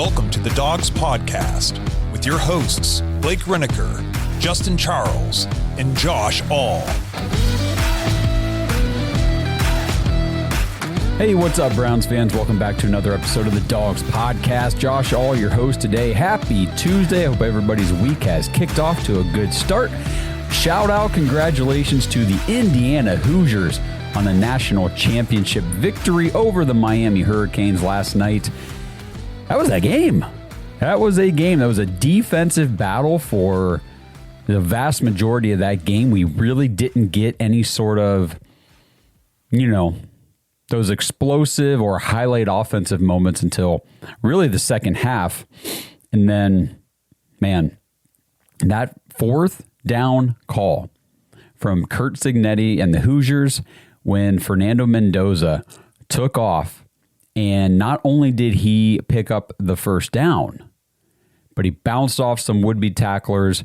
Welcome to the Dogs Podcast with your hosts, Blake Renaker, Justin Charles, and Josh All. Hey, what's up, Browns fans? Welcome back to another episode of the Dogs Podcast. Josh All, your host today. Happy Tuesday. I hope everybody's week has kicked off to a good start. Shout out, congratulations to the Indiana Hoosiers on the national championship victory over the Miami Hurricanes last night. That was a game. That was a defensive battle for the vast majority of that game. We really didn't get any sort of, those explosive or highlight offensive moments until really the second half. And then, that fourth down call from Curt Cignetti and the Hoosiers when Fernando Mendoza took off, and not only did he pick up the first down, but he bounced off some would-be tacklers,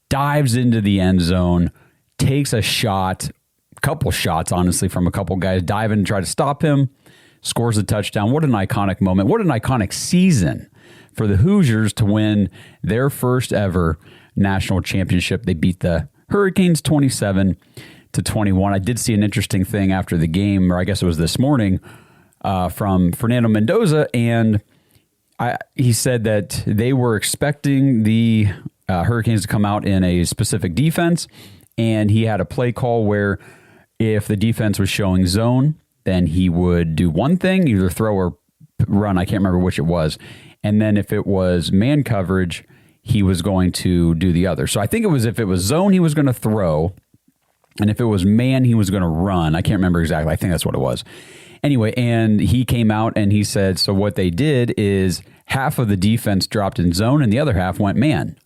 dives into the end zone, takes a shot, couple shots, honestly, from a couple guys, dive in and try to stop him, scores a touchdown. What an iconic moment. What an iconic season for the Hoosiers to win their first ever national championship. They beat the Hurricanes 27-21. I did see an interesting thing after the game, or I guess it was this morning, from Fernando Mendoza, and he said that they were expecting the Hurricanes to come out in a specific defense, and he had a play call where if the defense was showing zone, then he would do one thing, either throw or run. I can't remember which it was. And then if it was man coverage, he was going to do the other. So I think it was if it was zone, he was going to throw. And if it was man, he was going to run. I can't remember exactly. I think that's what it was. Anyway, and he came out and he said, so what they did is half of the defense dropped in zone and the other half went man.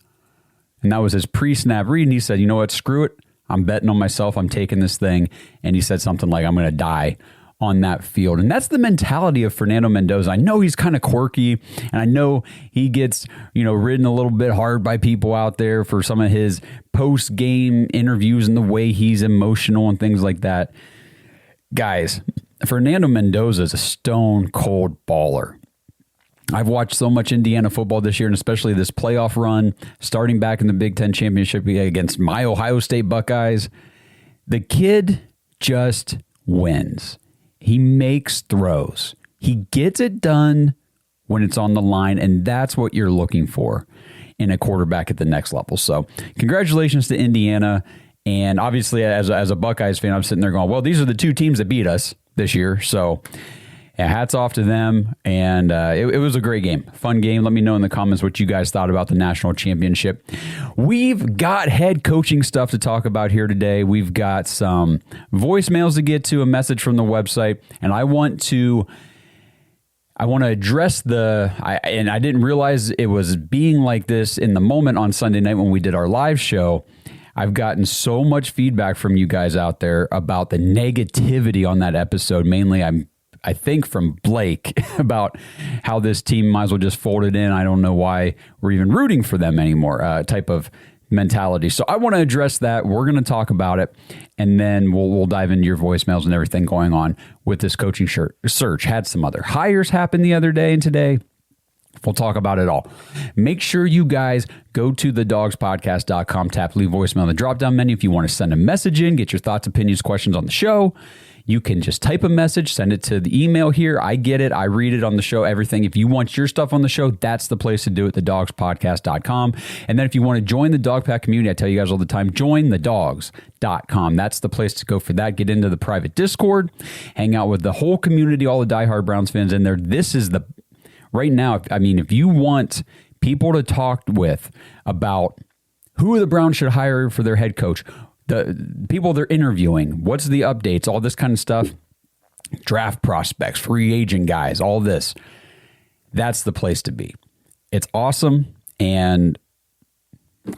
And that was his pre-snap read. And he said, you know what, screw it. I'm betting on myself. I'm taking this thing. And he said something like, I'm going to die on that field. And that's the mentality of Fernando Mendoza. I know he's kind of quirky, and I know he gets, ridden a little bit hard by people out there for some of his post-game interviews and the way he's emotional and things like that. Guys, Fernando Mendoza is a stone-cold baller. I've watched so much Indiana football this year, and especially this playoff run, starting back in the Big Ten Championship against my Ohio State Buckeyes. The kid just wins. He makes throws. He gets it done when it's on the line, and that's what you're looking for in a quarterback at the next level. So congratulations to Indiana. And obviously, as a Buckeyes fan, I'm sitting there going, well, these are the two teams that beat us this year. So hats off to them. And it was a great game. Fun game. Let me know in the comments what you guys thought about the national championship. We've got head coaching stuff to talk about here today. We've got some voicemails to get to, a message from the website. And I want to address and I didn't realize it was being like this in the moment on Sunday night when we did our live show. I've gotten so much feedback from you guys out there about the negativity on that episode. Mainly, I think from Blake about how this team might as well just fold it in. I don't know why we're even rooting for them anymore, type of mentality. So I want to address that. We're going to talk about it, and then we'll dive into your voicemails and everything going on with this coaching search. Had some other hires happen the other day and today. We'll talk about it all. Make sure you guys go to thedogspodcast.com, tap leave voicemail in the drop-down menu if you want to send a message in, get your thoughts, opinions, questions on the show. You can just type a message, send it to the email here. I get it. I read it on the show, everything. If you want your stuff on the show, that's the place to do it, thedogspodcast.com. And then if you want to join the Dog Pack community, I tell you guys all the time, join thedogs.com. That's the place to go for that. Get into the private Discord, hang out with the whole community, all the diehard Browns fans in there. This is right now, if you want people to talk with about who the Browns should hire for their head coach, the people they're interviewing, what's the updates, all this kind of stuff, draft prospects, free agent guys, all this, that's the place to be. It's awesome, and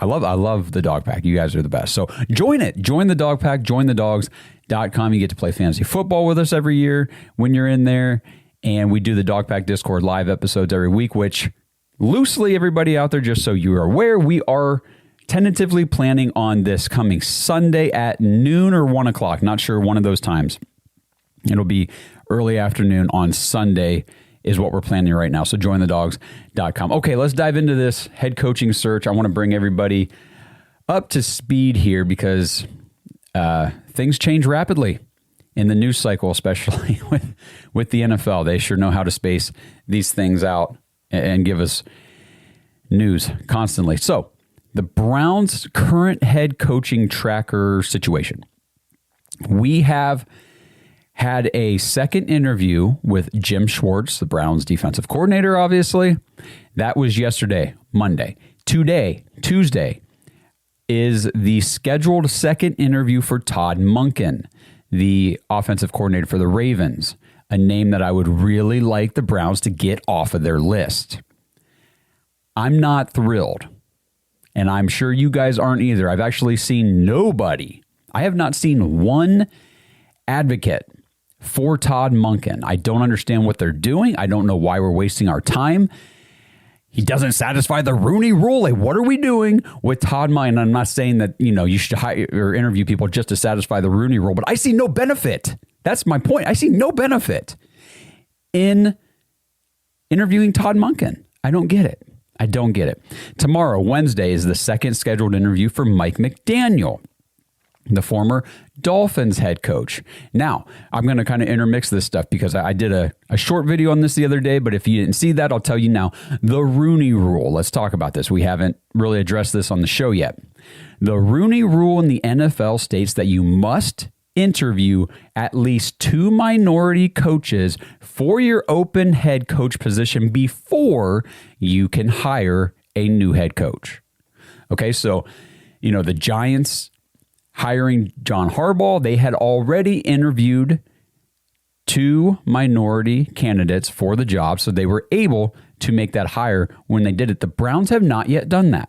I love the Dog Pack. You guys are the best. So join it. Join the Dog Pack. Join thedogs.com. You get to play fantasy football with us every year when you're in there. And we do the Dog Pack Discord live episodes every week, which loosely, everybody out there, just so you are aware, we are tentatively planning on this coming Sunday at noon or 1 o'clock. Not sure, one of those times. It'll be early afternoon on Sunday is what we're planning right now. So jointhedogs.com. Okay, let's dive into this head coaching search. I want to bring everybody up to speed here because things change rapidly in the news cycle, especially with the NFL. They sure know how to space these things out and give us news constantly. So the Browns' current head coaching tracker situation. We have had a second interview with Jim Schwartz, the Browns defensive coordinator, obviously. That was yesterday, Monday. Today, Tuesday, is the scheduled second interview for Todd Monken, the offensive coordinator for the Ravens, a name that I would really like the Browns to get off of their list. I'm not thrilled, and I'm sure you guys aren't either. I've actually seen nobody. I have not seen one advocate for Todd Monken. I don't understand what they're doing. I don't know why we're wasting our time. He doesn't satisfy the Rooney Rule. Like, what are we doing with Todd Monken? I'm not saying that, you should hire or interview people just to satisfy the Rooney Rule, but I see no benefit. That's my point. I see no benefit in interviewing Todd Monken. I don't get it. Tomorrow, Wednesday, is the second scheduled interview for Mike McDaniel, the former Dolphins head coach. Now, I'm going to kind of intermix this stuff because I did a short video on this the other day, but if you didn't see that, I'll tell you now. The Rooney Rule. Let's talk about this. We haven't really addressed this on the show yet. The Rooney Rule in the NFL states that you must interview at least 2 minority coaches for your open head coach position before you can hire a new head coach. Okay, so, the Giants hiring John Harbaugh, they had already interviewed 2 minority candidates for the job, so they were able to make that hire when they did it. The Browns have not yet done that.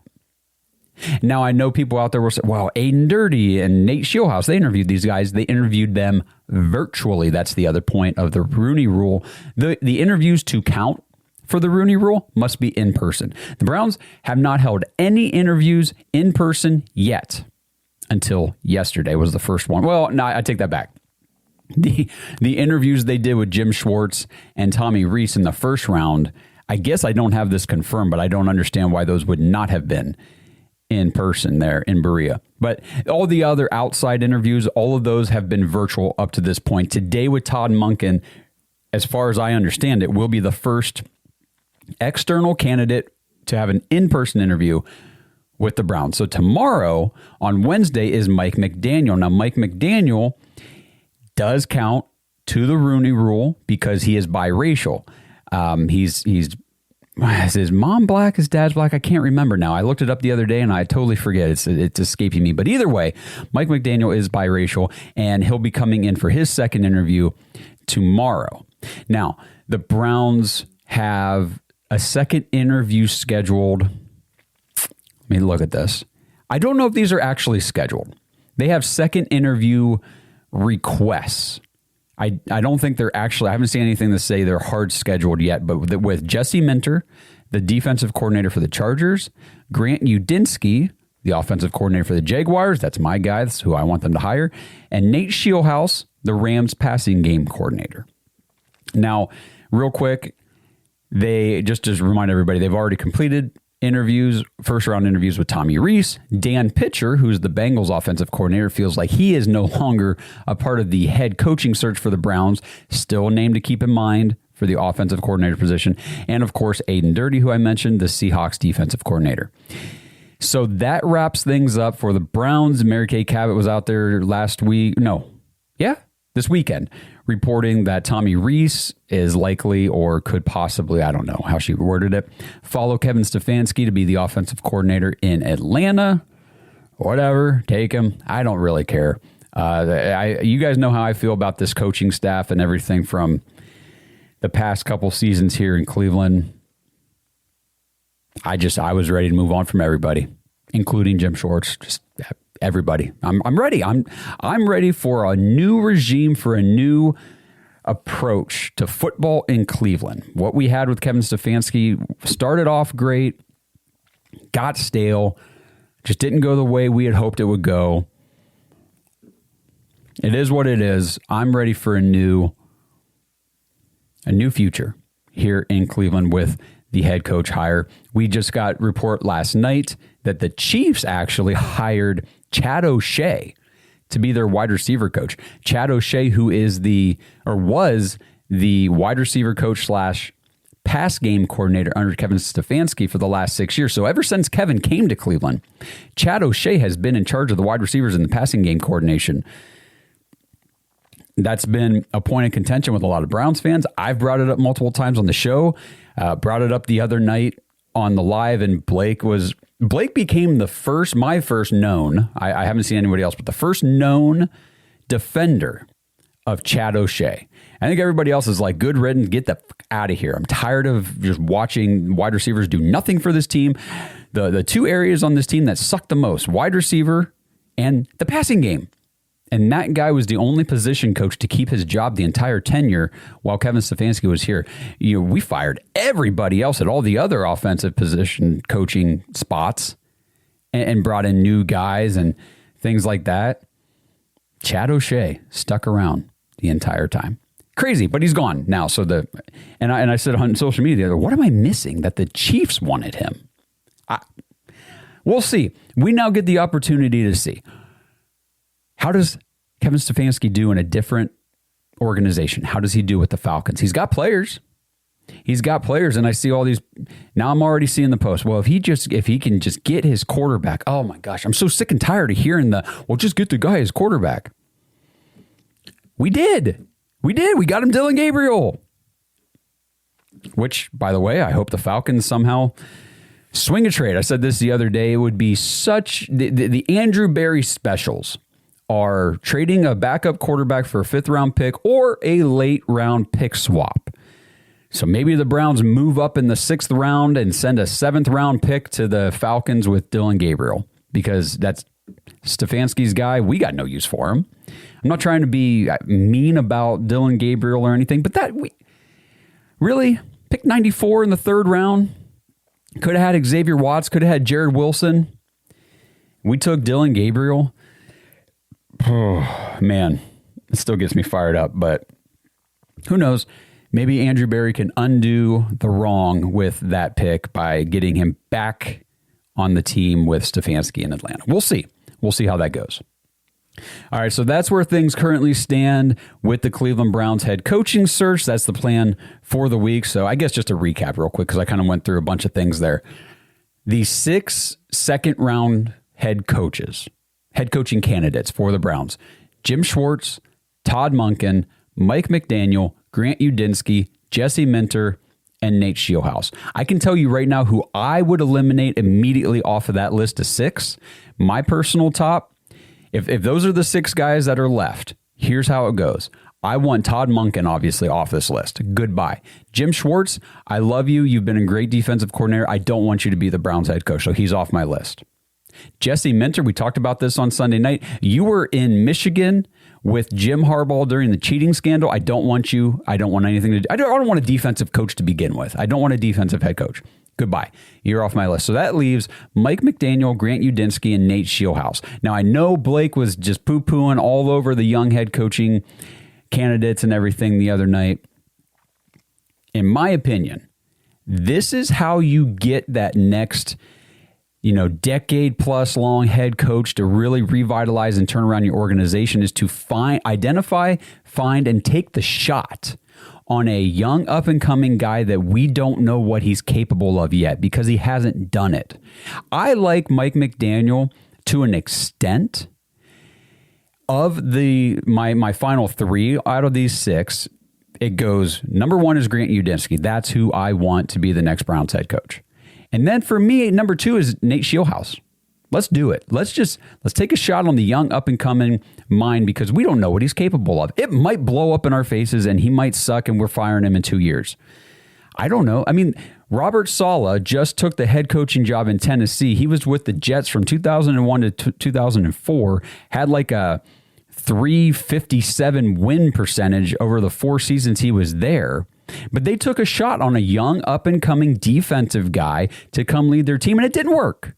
Now, I know people out there will say, well, Aiden Dirty and Nate Shieldhouse, they interviewed these guys. They interviewed them virtually. That's the other point of the Rooney Rule. The interviews to count for the Rooney Rule must be in person. The Browns have not held any interviews in person yet until yesterday was the first one. Well, no, I take that back. The interviews they did with Jim Schwartz and Tommy Rees in the first round, I guess I don't have this confirmed, but I don't understand why those would not have been in person there in Berea. But all the other outside interviews, all of those have been virtual up to this point. Today with Todd Monken, as far as I understand it, will be the first external candidate to have an in-person interview with the Browns. So tomorrow, on Wednesday, is Mike McDaniel. Now, Mike McDaniel does count to the Rooney Rule because he is biracial. Is his mom black? His dad's black? I can't remember now. I looked it up the other day and I totally forget. It's escaping me. But either way, Mike McDaniel is biracial and he'll be coming in for his second interview tomorrow. Now, the Browns have a second interview scheduled. Let me look at this. I don't know if these are actually scheduled. They have second interview requests. I don't think they're actually, I haven't seen anything to say they're hard scheduled yet, but with Jesse Minter, the defensive coordinator for the Chargers, Grant Udinski, the offensive coordinator for the Jaguars, that's my guy, that's who I want them to hire, and Nate Shieldhouse, the Rams passing game coordinator. Now, real quick, they, just to remind everybody, they've already completed interviews, first round interviews with Tommy Rees. Dan Pitcher, who's the Bengals offensive coordinator, feels like he is no longer a part of the head coaching search for the Browns. Still a name to keep in mind for the offensive coordinator position. And of course, Aiden Dirty, who I mentioned, the Seahawks defensive coordinator. So that wraps things up for the Browns. Mary Kay Cabot was out there this weekend, reporting that Tommy Rees is likely or could possibly, I don't know how she worded it, follow Kevin Stefanski to be the offensive coordinator in Atlanta. Whatever, take him. I don't really care. You guys know how I feel about this coaching staff and everything from the past couple seasons here in Cleveland. I was ready to move on from everybody, including Jim Schwartz. Just everybody. I'm ready. I'm ready for a new regime, for a new approach to football in Cleveland. What we had with Kevin Stefanski started off great, got stale, just didn't go the way we had hoped it would go. It is what it is. I'm ready for a new future here in Cleveland with the head coach hire. We just got report last night that the Chiefs actually hired Chad O'Shea to be their wide receiver coach. Chad O'Shea, who was the wide receiver coach / pass game coordinator under Kevin Stefanski for the last 6 years. So ever since Kevin came to Cleveland, Chad O'Shea has been in charge of the wide receivers and the passing game coordination. That's been a point of contention with a lot of Browns fans. I've brought it up multiple times on the show, brought it up the other night on the live, and Blake became my first known, I haven't seen anybody else, but the first known defender of Chad O'Shea. I think everybody else is like, good riddance, get the fuck out of here. I'm tired of just watching wide receivers do nothing for this team. The two areas on this team that suck the most, wide receiver and the passing game. And that guy was the only position coach to keep his job the entire tenure while Kevin Stefanski was here. We fired everybody else at all the other offensive position coaching spots and brought in new guys and things like that. Chad O'Shea stuck around the entire time. Crazy, but he's gone now. So I said on social media, what am I missing that the Chiefs wanted him? We'll see. We now get the opportunity to see. How does Kevin Stefanski do in a different organization? How does he do with the Falcons? He's got players. And I see all these. Now I'm already seeing the post. Well, if he can just get his quarterback. Oh my gosh, I'm so sick and tired of hearing just get the guy his quarterback. We did. We got him Dillon Gabriel. Which, by the way, I hope the Falcons somehow swing a trade. I said this the other day. It would be such the Andrew Berry specials are trading a backup quarterback for a 5th round pick or a late round pick swap. So maybe the Browns move up in the 6th round and send a 7th round pick to the Falcons with Dillon Gabriel, because that's Stefanski's guy. We got no use for him. I'm not trying to be mean about Dillon Gabriel or anything, but really pick 94 in the 3rd round. Could have had Xavier Watts, could have had Jared Wilson. We took Dillon Gabriel. Oh, man, it still gets me fired up, but who knows? Maybe Andrew Berry can undo the wrong with that pick by getting him back on the team with Stefanski in Atlanta. We'll see. We'll see how that goes. All right, so that's where things currently stand with the Cleveland Browns head coaching search. That's the plan for the week. So I guess just to recap real quick, because I kind of went through a bunch of things there. The 6 second-round head coaching candidates for the Browns: Jim Schwartz, Todd Monken, Mike McDaniel, Grant Udinski, Jesse Minter, and Nate Scheelhaase. I can tell you right now who I would eliminate immediately off of that list of 6. My personal top, if those are the 6 guys that are left, here's how it goes. I want Todd Monken, obviously, off this list. Goodbye. Jim Schwartz, I love you. You've been a great defensive coordinator. I don't want you to be the Browns head coach, so he's off my list. Jesse Minter, we talked about this on Sunday night. You were in Michigan with Jim Harbaugh during the cheating scandal. I don't want you. I don't want anything to do. I don't want a defensive coach to begin with. I don't want a defensive head coach. Goodbye. You're off my list. So that leaves Mike McDaniel, Grant Udinski, and Nate Scheelhaase. Now, I know Blake was just poo-pooing all over the young head coaching candidates and everything the other night. In my opinion, this is how you get that next decade plus long head coach to really revitalize and turn around your organization, is to identify, find, and take the shot on a young up and coming guy that we don't know what he's capable of yet because he hasn't done it. I like Mike McDaniel to an extent. Of my final 3 out of these 6, it goes, number 1 is Grant Udinski. That's who I want to be the next Browns head coach. And then for me, number 2 is Nate Scheelhaase. Let's do it. Let's take a shot on the young up-and-coming mind, because we don't know what he's capable of. It might blow up in our faces and he might suck and we're firing him in 2 years. I don't know. I mean, Robert Saleh just took the head coaching job in Tennessee. He was with the Jets from 2001 to 2004, had like a 357 win percentage over the 4 seasons he was there. But they took a shot on a young up-and-coming defensive guy to come lead their team, and it didn't work.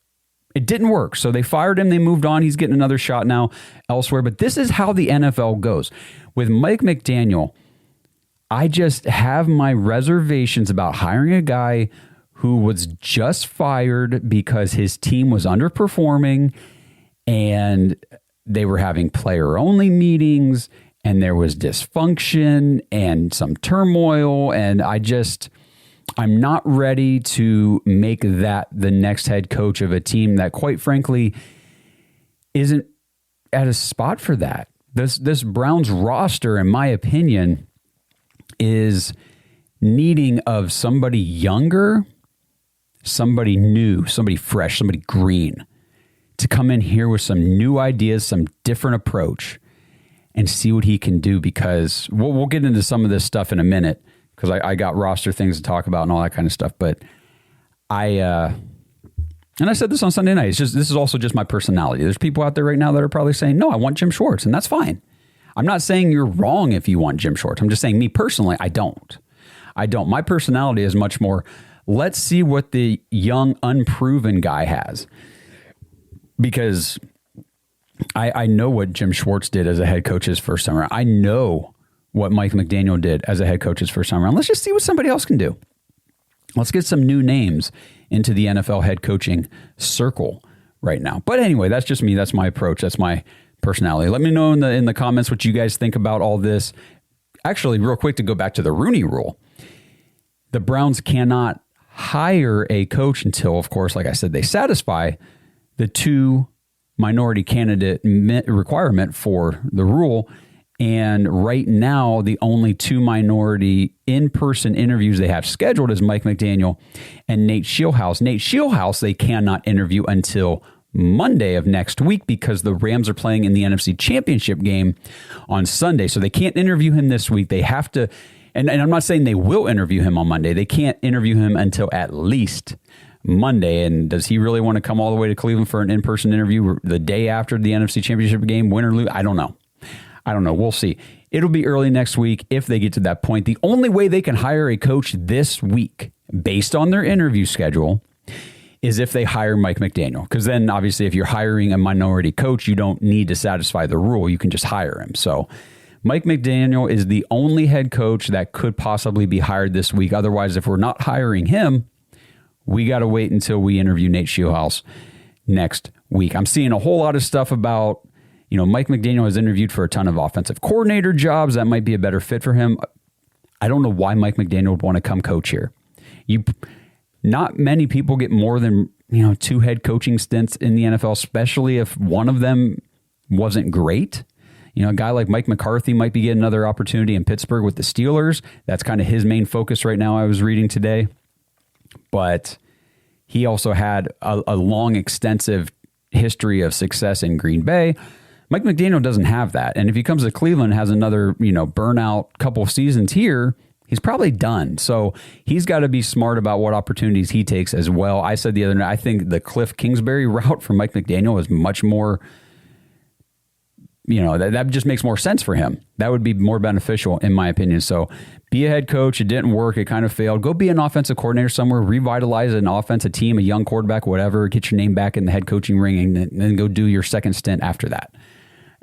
It didn't work. So they fired him. They moved on. He's getting another shot now elsewhere. But this is how the NFL goes. With Mike McDaniel, I just have my reservations about hiring a guy who was just fired because his team was underperforming and they were having player-only meetings and there was dysfunction and some turmoil. And I'm not ready to make that the next head coach of a team that, quite frankly, isn't at a spot for that. This Browns roster, in my opinion, is needing of somebody younger, somebody new, somebody fresh, somebody green to come in here with some new ideas, some different approach, and see what he can do. Because we'll get into some of this stuff in a minute, because I got roster things to talk about and all that kind of stuff. But and I said this on Sunday night, this is also just my personality. There's people out there right now that are probably saying, no, I want Jim Schwartz, and that's fine. I'm not saying you're wrong if you want Jim Schwartz. I'm just saying, me personally, I don't. My personality is much more, let's see what the young, unproven guy has. Because I know what Jim Schwartz did as a head coach his first time around. I know what Mike McDaniel did as a head coach his first time around. Let's just see what somebody else can do. Let's get some new names into the NFL head coaching circle right now. But anyway, that's just me. That's my approach. That's my personality. Let me know in the comments what you guys think about all this. Actually, real quick, to go back to the Rooney Rule, the Browns cannot hire a coach until, of course, like I said, they satisfy the 2 minority candidate requirement for the rule. And right now, the only 2 minority in-person interviews they have scheduled is Mike McDaniel and Nate Scheelhaase. Nate Scheelhaase, they cannot interview until Monday of next week because the Rams are playing in the NFC Championship game on Sunday. So they can't interview him this week. They have to, and I'm not saying they will interview him on Monday. They can't interview him until at least Monday. And does he really want to come all the way to Cleveland for an in-person interview the day after the NFC Championship game, win or lose? I don't know. We'll see. It'll be early next week if they get to that point. The only way they can hire a coach this week, based on their interview schedule, is if they hire Mike McDaniel. Because then, obviously, if you're hiring a minority coach, you don't need to satisfy the rule. You can just hire him. So Mike McDaniel is the only head coach that could possibly be hired this week. Otherwise, if we're not hiring him, we got to wait until we interview Nate Scheelhaase next week. I'm seeing a whole lot of stuff about, Mike McDaniel has interviewed for a ton of offensive coordinator jobs. That might be a better fit for him. I don't know why Mike McDaniel would want to come coach here. Not many people get more than 2 head coaching stints in the NFL, especially if one of them wasn't great. A guy like Mike McCarthy might be getting another opportunity in Pittsburgh with the Steelers. That's kind of his main focus right now, I was reading today. But he also had a long, extensive history of success in Green Bay. Mike McDaniel doesn't have that. And if he comes to Cleveland, has another, burnout couple of seasons here, he's probably done. So he's got to be smart about what opportunities he takes as well. I said the other night, I think the Cliff Kingsbury route for Mike McDaniel is much more, that just makes more sense for him. That would be more beneficial, in my opinion. So be a head coach. It didn't work. It kind of failed. Go be an offensive coordinator somewhere. Revitalize an offensive team, a young quarterback, whatever. Get your name back in the head coaching ring, and then go do your second stint after that.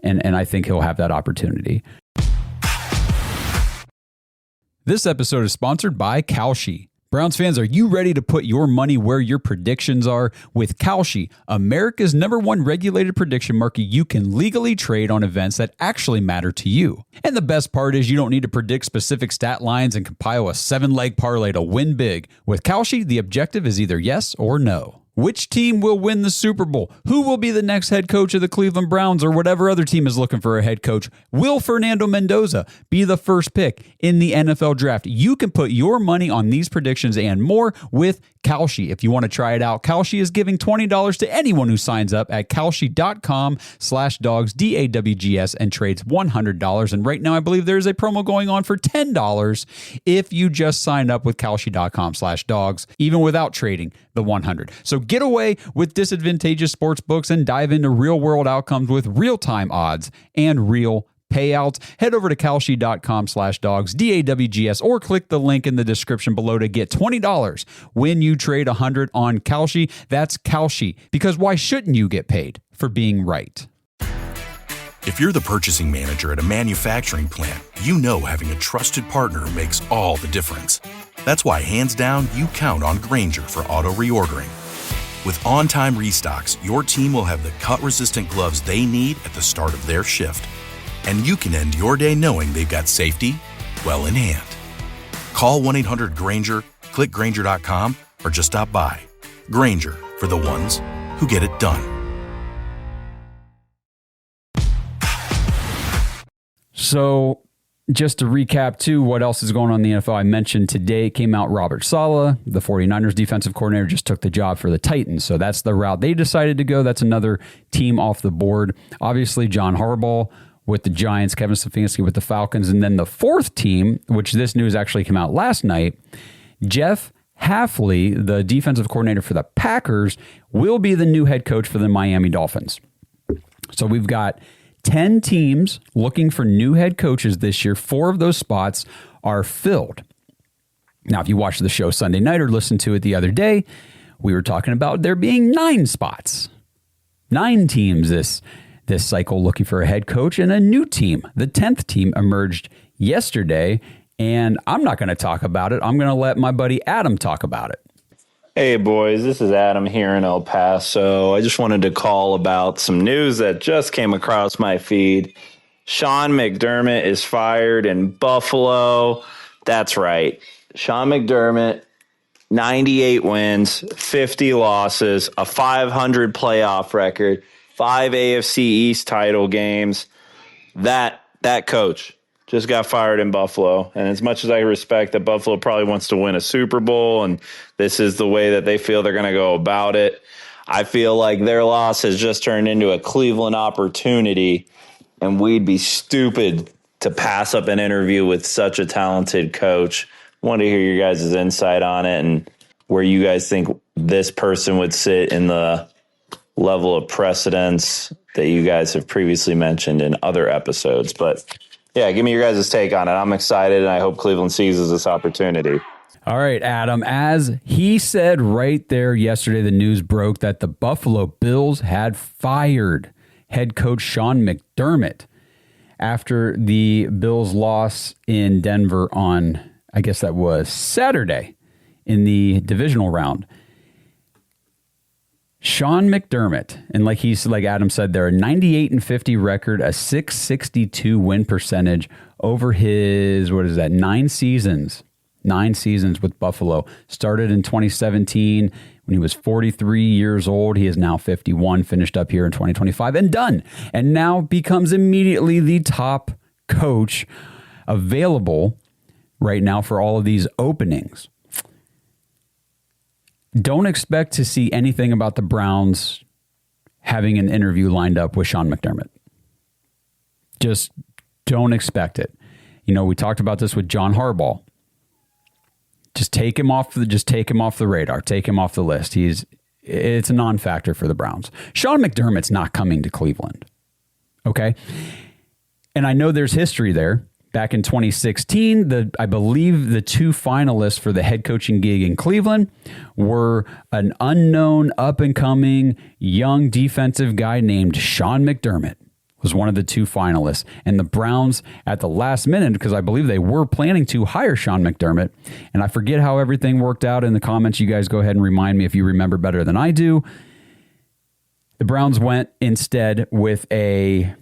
And I think he'll have that opportunity. This episode is sponsored by Kalshi. Browns fans, are you ready to put your money where your predictions are? With Kalshi, America's #1 regulated prediction market, you can legally trade on events that actually matter to you. And the best part is you don't need to predict specific stat lines and compile a 7-leg parlay to win big. With Kalshi, the objective is either yes or no. Which team will win the Super Bowl? Who will be the next head coach of the Cleveland Browns or whatever other team is looking for a head coach? Will Fernando Mendoza be the first pick in the NFL draft? You can put your money on these predictions and more with Kalshi. If you want to try it out, Kalshi is giving $20 to anyone who signs up at Kalshi.com/dogs, DAWGS, and trades $100. And right now, I believe there's a promo going on for $10 if you just sign up with Kalshi.com/dogs, even without trading the $100. So get away with disadvantageous sports books and dive into real world outcomes with real-time odds and real payouts. Head over to Kalshi.com/dogs, DAWGS, or click the link in the description below to get $20 when you trade $100 on Kalshi. That's Kalshi, because why shouldn't you get paid for being right? If you're the purchasing manager at a manufacturing plant, you know having a trusted partner makes all the difference. That's why, hands down, you count on Grainger for auto reordering. With on-time restocks, your team will have the cut-resistant gloves they need at the start of their shift. And you can end your day knowing they've got safety well in hand. Call 1-800-GRAINGER, click Grainger.com, or just stop by. Grainger, for the ones who get it done. So, just to recap, too, what else is going on in the NFL? I mentioned today came out Robert Saleh, the 49ers defensive coordinator, just took the job for the Titans. So that's the route they decided to go. That's another team off the board. Obviously, John Harbaugh with the Giants, Kevin Stefanski with the Falcons. And then the fourth team, which this news actually came out last night, Jeff Hafley, the defensive coordinator for the Packers, will be the new head coach for the Miami Dolphins. So we've got 10 teams looking for new head coaches this year. 4 of those spots are filled. Now, if you watched the show Sunday night or listened to it the other day, we were talking about there being 9 spots. 9 teams this cycle looking for a head coach, and a new team. The 10th team emerged yesterday, and I'm not going to talk about it. I'm going to let my buddy Adam talk about it. Hey boys, this is Adam here in El Paso. I just wanted to call about some news that just came across my feed. Sean McDermott is fired in Buffalo. That's right. Sean McDermott, 98 wins, 50 losses, a 500 playoff record, 5 AFC East title games. That coach just got fired in Buffalo. And as much as I respect that Buffalo probably wants to win a Super Bowl and this is the way that they feel they're going to go about it, I feel like their loss has just turned into a Cleveland opportunity, and we'd be stupid to pass up an interview with such a talented coach. I want to hear your guys' insight on it and where you guys think this person would sit in the level of precedence that you guys have previously mentioned in other episodes. But yeah, give me your guys' take on it. I'm excited, and I hope Cleveland seizes this opportunity. All right, Adam, as he said right there yesterday, the news broke that the Buffalo Bills had fired head coach Sean McDermott after the Bills' loss in Denver on, I guess that was Saturday in the divisional round. Sean McDermott, and like Adam said there, a 98-50 record, a 662 win percentage over his, 9 seasons. 9 seasons with Buffalo. Started in 2017 when he was 43 years old. He is now 51, finished up here in 2025 and done. And now becomes immediately the top coach available right now for all of these openings. Don't expect to see anything about the Browns having an interview lined up with Sean McDermott. Just don't expect it. You know, we talked about this with John Harbaugh. Just take him off the radar. Take him off the list. It's a non-factor for the Browns. Sean McDermott's not coming to Cleveland. Okay? And I know there's history there. Back in 2016, I believe the 2 finalists for the head coaching gig in Cleveland were an unknown, up-and-coming, young defensive guy named Sean McDermott was one of the 2 finalists. And the Browns, at the last minute, because I believe they were planning to hire Sean McDermott, and I forget how everything worked out in the comments. You guys go ahead and remind me if you remember better than I do. The Browns went instead with a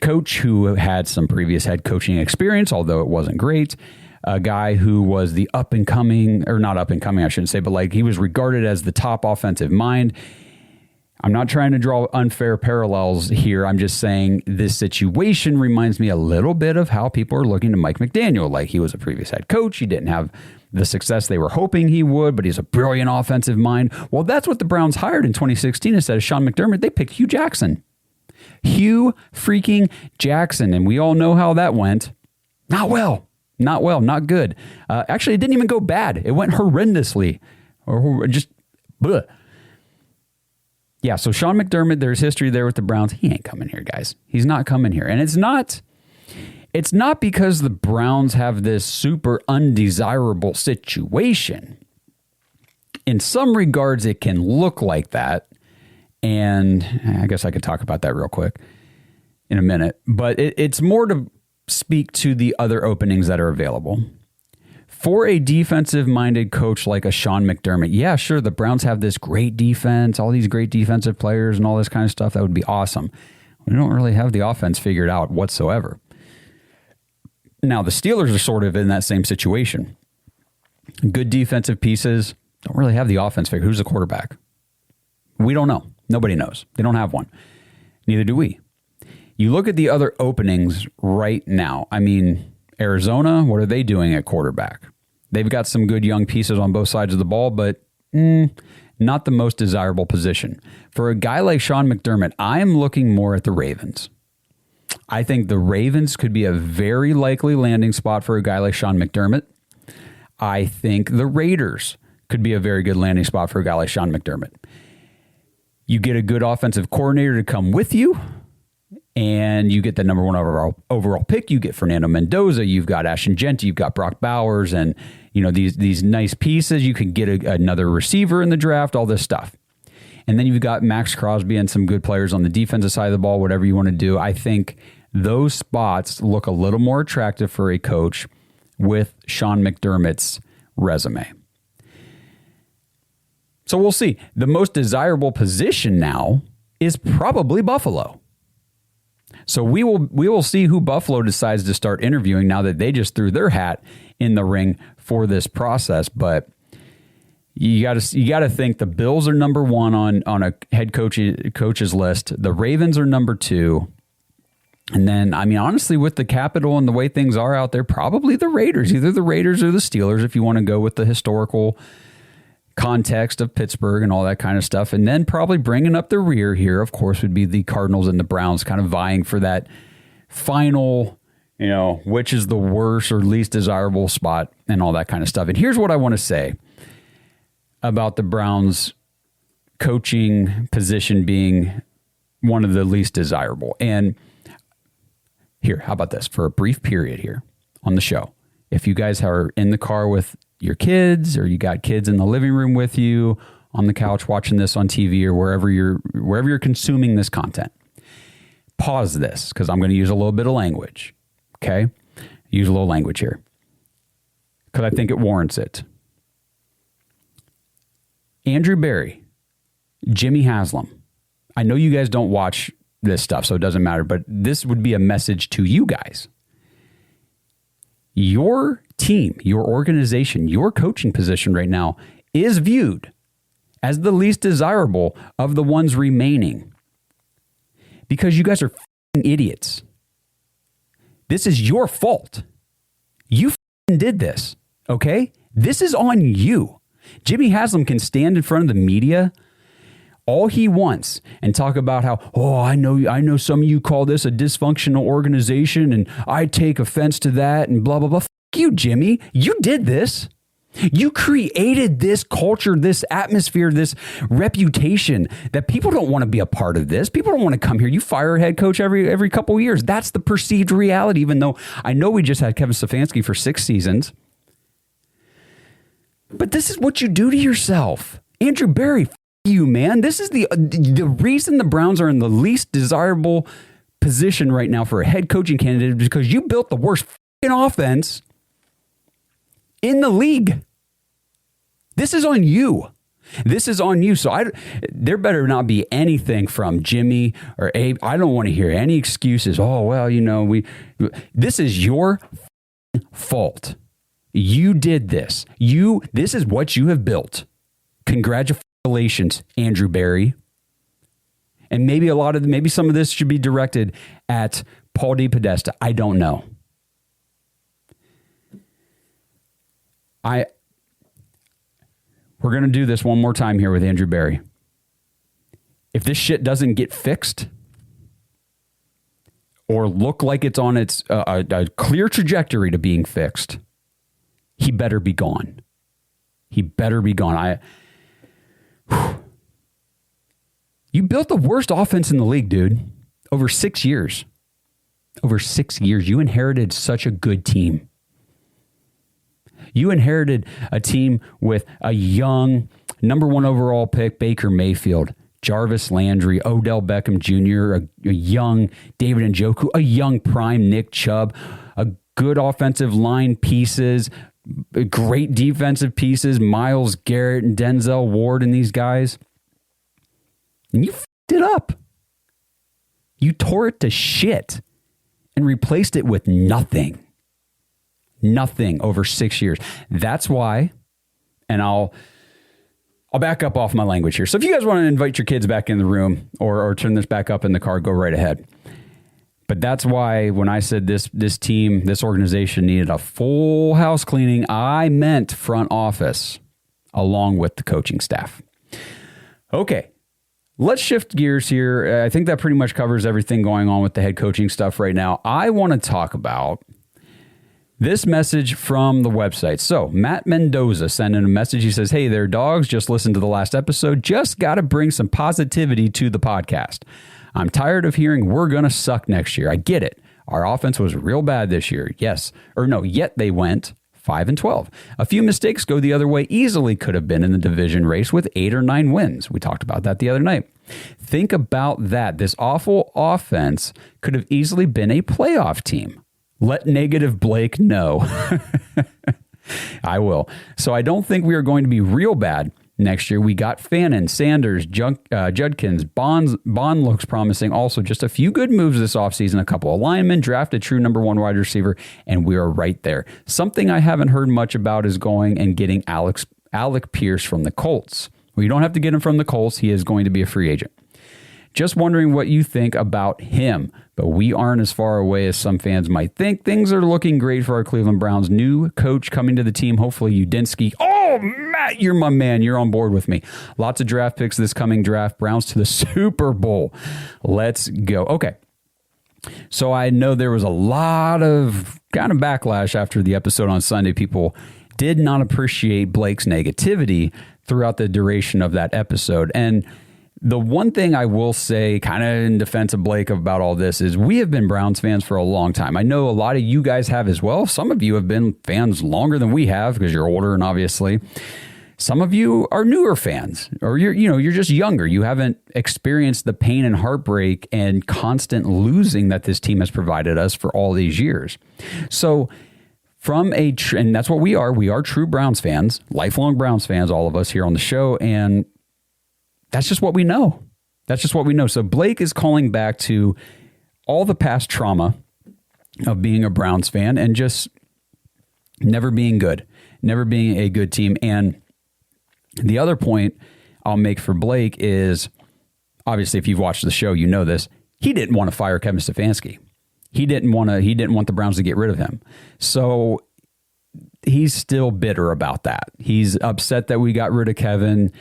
coach who had some previous head coaching experience, although it wasn't great. A guy who was the up-and-coming, or not up-and-coming, I shouldn't say, but he was regarded as the top offensive mind. I'm not trying to draw unfair parallels here. I'm just saying this situation reminds me a little bit of how people are looking to Mike McDaniel. Like, he was a previous head coach. He didn't have the success they were hoping he would, but he's a brilliant offensive mind. Well, that's what the Browns hired in 2016 instead of Sean McDermott. They picked Hugh Jackson. Hugh freaking Jackson. And we all know how that went. Not well, not good. Actually, it didn't even go bad. It went horrendously. Or just, bleh. Yeah, so Sean McDermott, there's history there with the Browns. He ain't coming here, guys. He's not coming here. And it's not because the Browns have this super undesirable situation. In some regards, it can look like that. And I guess I could talk about that real quick. in a minute, but it's more to speak to the other openings that are available. For a defensive-minded coach like a Sean McDermott, yeah, sure, the Browns have this great defense, all these great defensive players and all this kind of stuff. That would be awesome. We don't really have the offense figured out whatsoever. Now, the Steelers are sort of in that same situation. Good defensive pieces, don't really have the offense figured. Who's the quarterback? We don't know. Nobody knows. They don't have one. Neither do we. You look at the other openings right now. I mean, Arizona, what are they doing at quarterback? They've got some good young pieces on both sides of the ball, but not the most desirable position. For a guy like Sean McDermott, I am looking more at the Ravens. I think the Ravens could be a very likely landing spot for a guy like Sean McDermott. I think the Raiders could be a very good landing spot for a guy like Sean McDermott. You get a good offensive coordinator to come with you, and you get the number one overall pick. You get Fernando Mendoza. You've got Ashton Jeanty. You've got Brock Bowers, and these nice pieces. You can get another receiver in the draft. All this stuff, and then you've got Max Crosby and some good players on the defensive side of the ball. Whatever you want to do, I think those spots look a little more attractive for a coach with Sean McDermott's resume. So we'll see. The most desirable position now is probably Buffalo. So we will see who Buffalo decides to start interviewing now that they just threw their hat in the ring for this process. But you got to think the Bills are number one on a head coach's list. The Ravens are number two. And then, I mean, honestly, with the capital and the way things are out there, probably the Raiders, either the Raiders or the Steelers, if you want to go with the historical context of Pittsburgh and all that kind of stuff. And then probably bringing up the rear here, of course, would be the Cardinals and the Browns kind of vying for that final, which is the worst or least desirable spot and all that kind of stuff. And here's what I want to say about the Browns coaching position being one of the least desirable. And here, how about this? For a brief period here on the show, if you guys are in the car with your kids, or you got kids in the living room with you on the couch watching this on TV, or wherever you're consuming this content, pause this because I'm going to use a little bit of language. Okay, use a little language here because I think it warrants it. Andrew Berry, Jimmy Haslam. I know you guys don't watch this stuff, so it doesn't matter, but this would be a message to you guys. Your team, your organization, your coaching position right now is viewed as the least desirable of the ones remaining because you guys are f***ing idiots. This is your fault. You f***ing did this, okay? This is on you. Jimmy Haslam can stand in front of the media all he wants and talk about how, I know some of you call this a dysfunctional organization and I take offense to that and blah, blah, blah. F*** you, Jimmy. You did this. You created this culture, this atmosphere, this reputation that people don't want to be a part of this. People don't want to come here. You fire a head coach every couple of years. That's the perceived reality, even though I know we just had Kevin Stefanski for 6 seasons. But this is what you do to yourself. Andrew Berry, you, man. This is the reason the Browns are in the least desirable position right now for a head coaching candidate is because you built the worst offense in the league. This is on you. This is on you. So there better not be anything from Jimmy or Abe. I don't want to hear any excuses. This is your fault. You did this. This is what you have built. Congratulations, Andrew Berry. And maybe some of this should be directed at Paul DePodesta. I don't know. We're going to do this one more time here with Andrew Berry. If this shit doesn't get fixed or look like it's on its a clear trajectory to being fixed, he better be gone. He better be gone. You built the worst offense in the league, dude. Over 6 years. Over 6 years. You inherited such a good team. You inherited a team with a young number 1 overall pick, Baker Mayfield, Jarvis Landry, Odell Beckham Jr., a young David Njoku, a young prime Nick Chubb, a good offensive line pieces, great defensive pieces, Myles Garrett and Denzel Ward and these guys. And you f***ed it up. You tore it to shit and replaced it with nothing. Nothing over 6 years. That's why, and I'll back up off my language here. So if you guys want to invite your kids back in the room or turn this back up in the car, go right ahead. But that's why when I said this team, this organization needed a full house cleaning, I meant front office along with the coaching staff. Okay, let's shift gears here. I think that pretty much covers everything going on with the head coaching stuff right now. I want to talk about this message from the website. So Matt Mendoza sent in a message. He says, "Hey there, dogs. Just listened to the last episode. Just got to bring some positivity to the podcast. I'm tired of hearing we're going to suck next year. I get it. Our offense was real bad this year. Yet they went 5-12. A few mistakes go the other way. Easily could have been in the division race with 8 or 9 wins. We talked about that the other night. Think about that. This awful offense could have easily been a playoff team. Let negative Blake know." I will. So I don't think we are going to be real bad next year. We got Fannin, Sanders, Judkins, Bond looks promising. Also, just a few good moves this offseason, a couple of linemen, drafted true number 1 wide receiver, and we are right there. Something I haven't heard much about is going and getting Alec Pierce from the Colts. Well, you don't have to get him from the Colts. He is going to be a free agent. Just wondering what you think about him, but we aren't as far away as some fans might think. Things are looking great for our Cleveland Browns. New coach coming to the team, hopefully Udinski. Oh, Matt, you're my man. You're on board with me. Lots of draft picks this coming draft. Browns to the Super Bowl. Let's go. Okay. So I know there was a lot of kind of backlash after the episode on Sunday. People did not appreciate Blake's negativity throughout the duration of that episode. And the one thing I will say kind of in defense of Blake about all this is we have been Browns fans for a long time. I know a lot of you guys have as well. Some of you have been fans longer than we have because you're older, and obviously some of you are newer fans, or you're just younger. You haven't experienced the pain and heartbreak and constant losing that this team has provided us for all these years. So and that's what we are. We are true Browns fans, lifelong Browns fans, all of us here on the show, and that's just what we know. That's just what we know. So Blake is calling back to all the past trauma of being a Browns fan and just never being good, never being a good team. And the other point I'll make for Blake is, obviously, if you've watched the show, you know this. He didn't want to fire Kevin Stefanski. He didn't want the Browns to get rid of him. So he's still bitter about that. He's upset that we got rid of Kevin.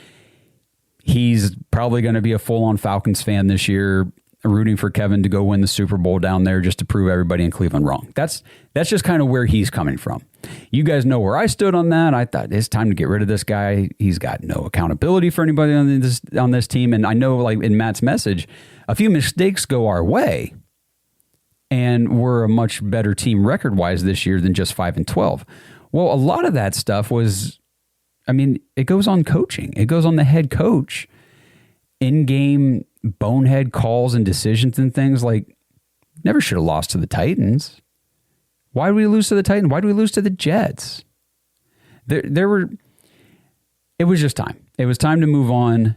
He's probably going to be a full-on Falcons fan this year, rooting for Kevin to go win the Super Bowl down there just to prove everybody in Cleveland wrong. That's just kind of where he's coming from. You guys know where I stood on that. I thought it's time to get rid of this guy. He's got no accountability for anybody on this team. And I know, like in Matt's message, a few mistakes go our way, and we're a much better team record-wise this year than just 5-12. Well, a lot of that stuff was, it goes on coaching. It goes on the head coach. In-game bonehead calls and decisions and things, like never should have lost to the Titans. Why did we lose to the Titans? Why did we lose to the Jets? It was just time. It was time to move on,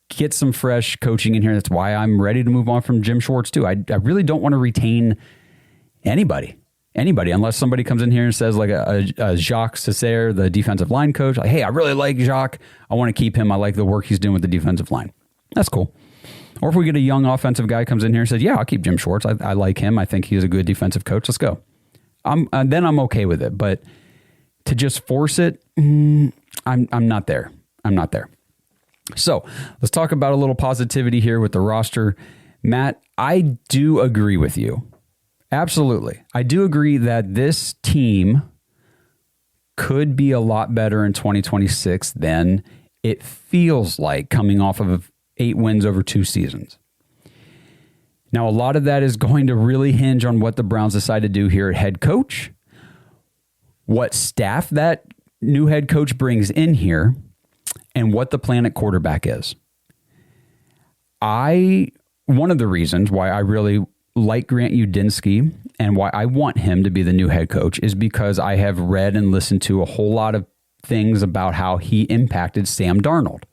get some fresh coaching in here. That's why I'm ready to move on from Jim Schwartz too. I really don't want to retain anybody, unless somebody comes in here and says, like a Jacques Cesare, the defensive line coach, like, hey, I really like Jacques. I want to keep him. I like the work he's doing with the defensive line. That's cool. Or if we get a young offensive guy comes in here and says, yeah, I'll keep Jim Schwartz. I like him. I think he's a good defensive coach. Let's go. Then I'm okay with it. But to just force it, I'm not there. I'm not there. So let's talk about a little positivity here with the roster. Matt, I do agree with you. Absolutely. I do agree that this team could be a lot better in 2026 than it feels like coming off of 8 wins over 2 seasons. Now, a lot of that is going to really hinge on what the Browns decide to do here at head coach, what staff that new head coach brings in here, and what the plan at quarterback is. one of the reasons why I really like Grant Udinski and why I want him to be the new head coach is because I have read and listened to a whole lot of things about how he impacted Sam Darnold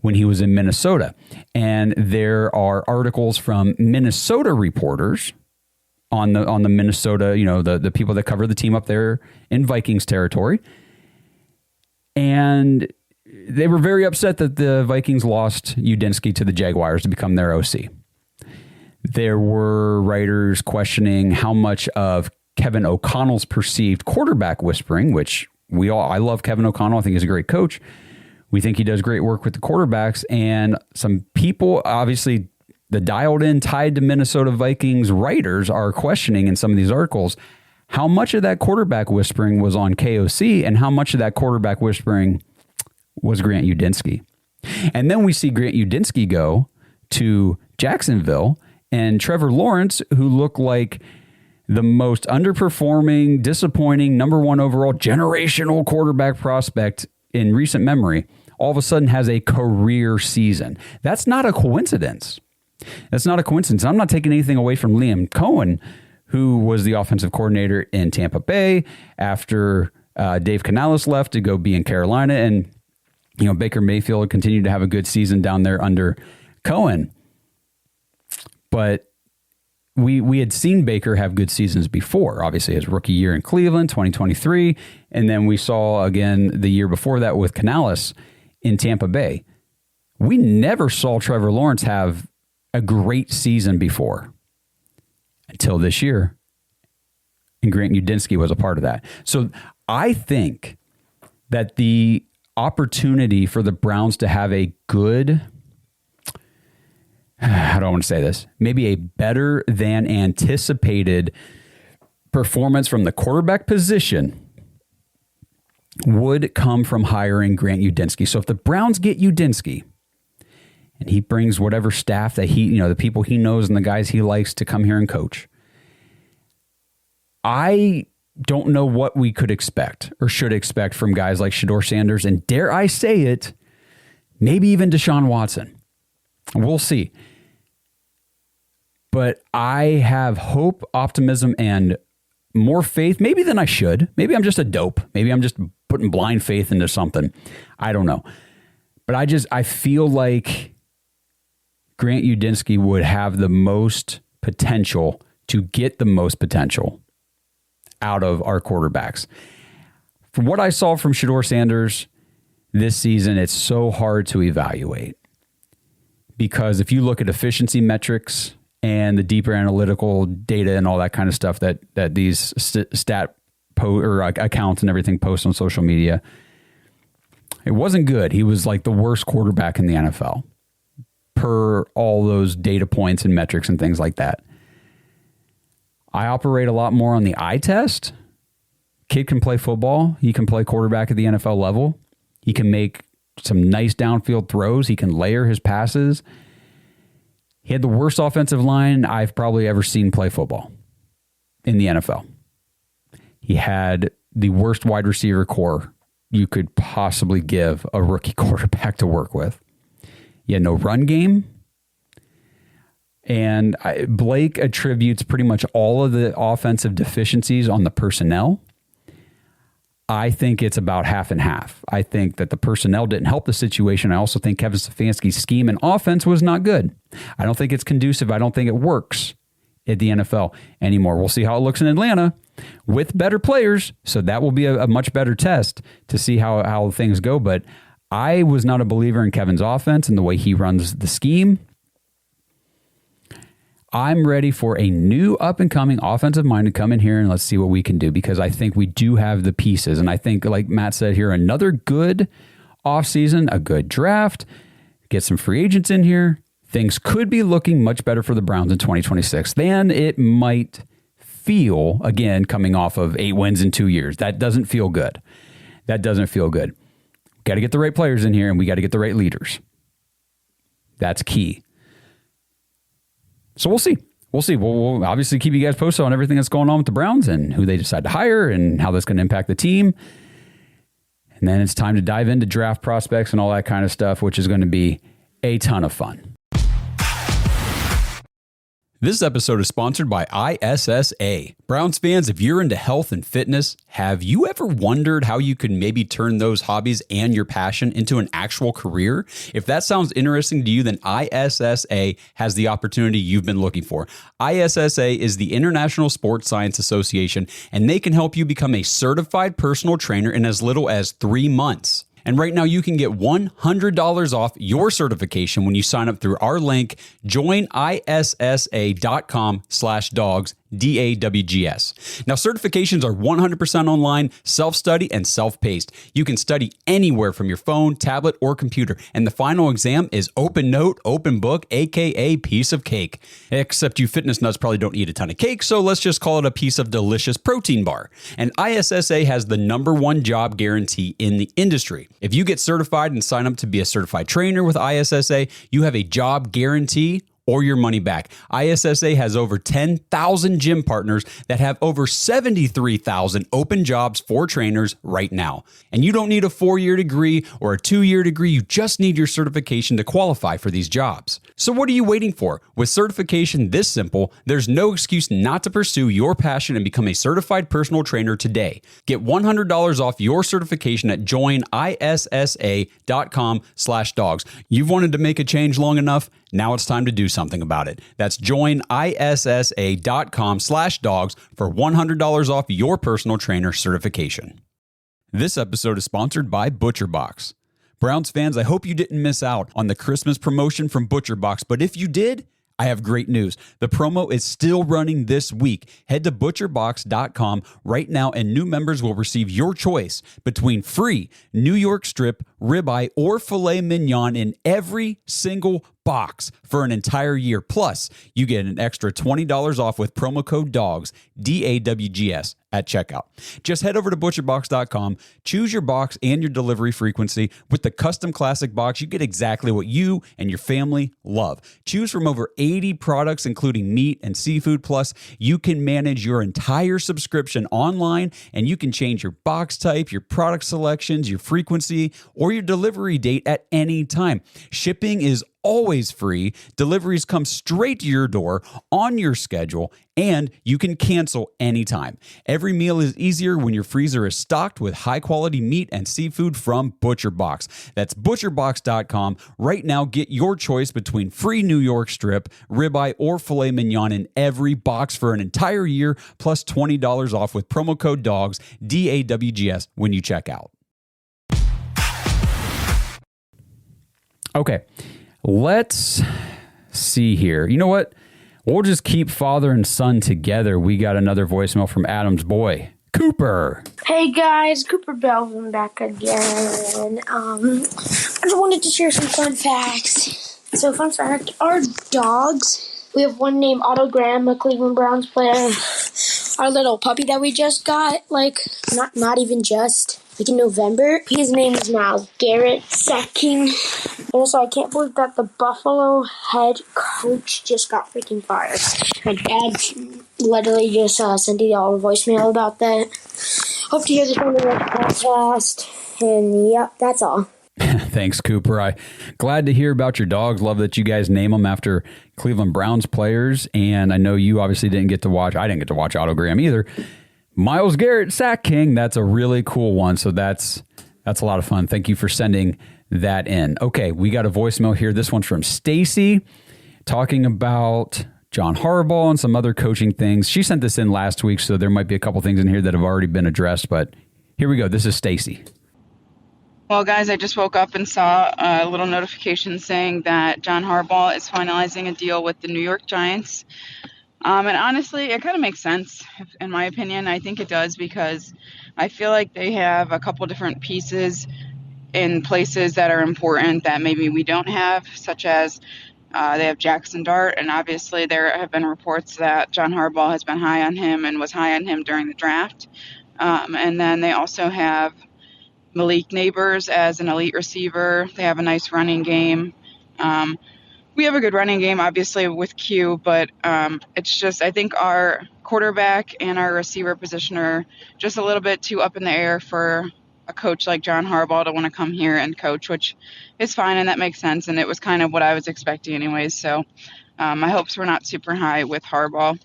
when he was in Minnesota. And there are articles from Minnesota reporters on the Minnesota, the people that cover the team up there in Vikings territory. And they were very upset that the Vikings lost Udinski to the Jaguars to become their OC. There were writers questioning how much of Kevin O'Connell's perceived quarterback whispering, which I love Kevin O'Connell. I think he's a great coach. We think he does great work with the quarterbacks. And some people, obviously, the dialed-in, tied to Minnesota Vikings writers are questioning in some of these articles how much of that quarterback whispering was on KOC and how much of that quarterback whispering was Grant Udinski. And then we see Grant Udinski go to Jacksonville and Trevor Lawrence, who looked like the most underperforming, disappointing, number one overall generational quarterback prospect in recent memory, all of a sudden has a career season. That's not a coincidence. That's not a coincidence. I'm not taking anything away from Liam Cohen, who was the offensive coordinator in Tampa Bay after Dave Canales left to go be in Carolina. And, Baker Mayfield continued to have a good season down there under Cohen. But we had seen Baker have good seasons before, obviously his rookie year in Cleveland, 2023. And then we saw again the year before that with Canales in Tampa Bay. We never saw Trevor Lawrence have a great season before until this year. And Grant Udinski was a part of that. So I think that the opportunity for the Browns to have a good, how do I want to say this? Maybe a better than anticipated performance from the quarterback position would come from hiring Grant Udinski. So if the Browns get Udinski and he brings whatever staff that the people he knows and the guys he likes to come here and coach, I don't know what we could expect or should expect from guys like Shedeur Sanders and, dare I say it, maybe even Deshaun Watson. We'll see. But I have hope, optimism, and more faith, maybe than I should. Maybe I'm just a dope. Maybe I'm just putting blind faith into something. I don't know. But I feel like Grant Udinski would have the most potential to get the most potential out of our quarterbacks. From what I saw from Shedeur Sanders this season, it's so hard to evaluate. Because if you look at efficiency metrics and the deeper analytical data and all that kind of stuff that these accounts and everything post on social media, it wasn't good. He was like the worst quarterback in the NFL per all those data points and metrics and things like that. I operate a lot more on the eye test. Kid can play football. He can play quarterback at the NFL level. He can make some nice downfield throws. He can layer his passes. He had the worst offensive line I've probably ever seen play football in the NFL. He had the worst wide receiver core you could possibly give a rookie quarterback to work with. He had no run game. And Blake attributes pretty much all of the offensive deficiencies on the personnel. I think it's about half and half. I think that the personnel didn't help the situation. I also think Kevin Stefanski's scheme and offense was not good. I don't think it's conducive. I don't think it works at the NFL anymore. We'll see how it looks in Atlanta with better players. So that will be a much better test to see how things go. But I was not a believer in Kevin's offense and the way he runs the scheme. I'm ready for a new up-and-coming offensive mind to come in here and let's see what we can do, because I think we do have the pieces. And I think, like Matt said here, another good offseason, a good draft, get some free agents in here. Things could be looking much better for the Browns in 2026 than it might feel, again, coming off of 8 wins in 2 years. That doesn't feel good. That doesn't feel good. Got to get the right players in here, and we got to get the right leaders. That's key. So we'll see. We'll see. We'll obviously keep you guys posted on everything that's going on with the Browns and who they decide to hire and how that's going to impact the team. And then it's time to dive into draft prospects and all that kind of stuff, which is going to be a ton of fun. This episode is sponsored by ISSA. Browns fans, if you're into health and fitness, have you ever wondered how you could maybe turn those hobbies and your passion into an actual career? If that sounds interesting to you, then ISSA has the opportunity you've been looking for. ISSA is the International Sports Science Association, and they can help you become a certified personal trainer in as little as 3 months. And right now you can get $100 off your certification when you sign up through our link, joinissa.com/dogs, DAWGS. Now, certifications are 100% online, self-study, and self-paced. You can study anywhere from your phone, tablet, or computer. And the final exam is open note, open book, aka piece of cake. Except you fitness nuts probably don't eat a ton of cake, so let's just call it a piece of delicious protein bar. And ISSA has the #1 job guarantee in the industry. If you get certified and sign up to be a certified trainer with ISSA, you have a job guarantee or your money back. ISSA has over 10,000 gym partners that have over 73,000 open jobs for trainers right now. And you don't need a 4-year degree or a 2-year degree. You just need your certification to qualify for these jobs. So what are you waiting for? With certification this simple, there's no excuse not to pursue your passion and become a certified personal trainer today. Get $100 off your certification at joinissa.com/dogs. You've wanted to make a change long enough. Now it's time to do something about it. That's joinissa.com/dogs for $100 off your personal trainer certification. This episode is sponsored by ButcherBox. Browns fans, I hope you didn't miss out on the Christmas promotion from ButcherBox, but if you did, I have great news. The promo is still running this week. Head to butcherbox.com right now and new members will receive your choice between free New York strip, ribeye, or filet mignon in every single box for an entire year. Plus, you get an extra $20 off with promo code DOGS, DAWGS, at checkout. Just head over to butcherbox.com, choose your box and your delivery frequency. With the custom classic box, you get exactly what you and your family love. Choose from over 80 products, including meat and seafood. Plus, you can manage your entire subscription online, and you can change your box type, your product selections, your frequency, or your delivery date at any time. Shipping is always free. Deliveries come straight to your door on your schedule, and you can cancel anytime. Every meal is easier when your freezer is stocked with high-quality meat and seafood from ButcherBox. That's butcherbox.com. Right now, get your choice between free New York strip, ribeye, or filet mignon in every box for an entire year, plus $20 off with promo code DOGS, DAWGS, when you check out. Okay. Let's see here. You know what? We'll just keep father and son together. We got another voicemail from Adam's boy, Cooper. Hey guys, Cooper Belvin back again. I just wanted to share some fun facts. So fun fact, our dogs, we have one named Otto Graham, a Cleveland Browns player. Our little puppy that we just got, not even just, in November. His name is now Garrett Sacking. Also, I can't believe that the Buffalo head coach just got freaking fired. My dad literally just sent you all a voicemail about that. Hope to hear this on the podcast. And yep, that's all. Thanks, Cooper. I'm glad to hear about your dogs. Love that you guys name them after Cleveland Browns players. And I know you obviously didn't get to watch. I didn't get to watch Otto Graham either. Myles Garrett, Sack King. That's a really cool one. So that's a lot of fun. Thank you for sending that in. Okay, we got a voicemail here. This one's from Stacy talking about John Harbaugh and some other coaching things. She sent this in last week, so there might be a couple things in here that have already been addressed. But here we go. This is Stacy. Well, guys, I just woke up and saw a little notification saying that John Harbaugh is finalizing a deal with the New York Giants. And honestly, it kind of makes sense, in my opinion. I think it does because I feel like they have a couple different pieces in places that are important that maybe we don't have, such as they have Jackson Dart, and obviously there have been reports that John Harbaugh has been high on him and was high on him during the draft. And then they also have Malik Neighbors as an elite receiver. They have a nice running game. We have a good running game, obviously, with Q, but it's just, I think our quarterback and our receiver position are just a little bit too up in the air for a coach like John Harbaugh to want to come here and coach, which is fine, and that makes sense, and it was kind of what I was expecting anyways. So My hopes were not super high with Harbaugh.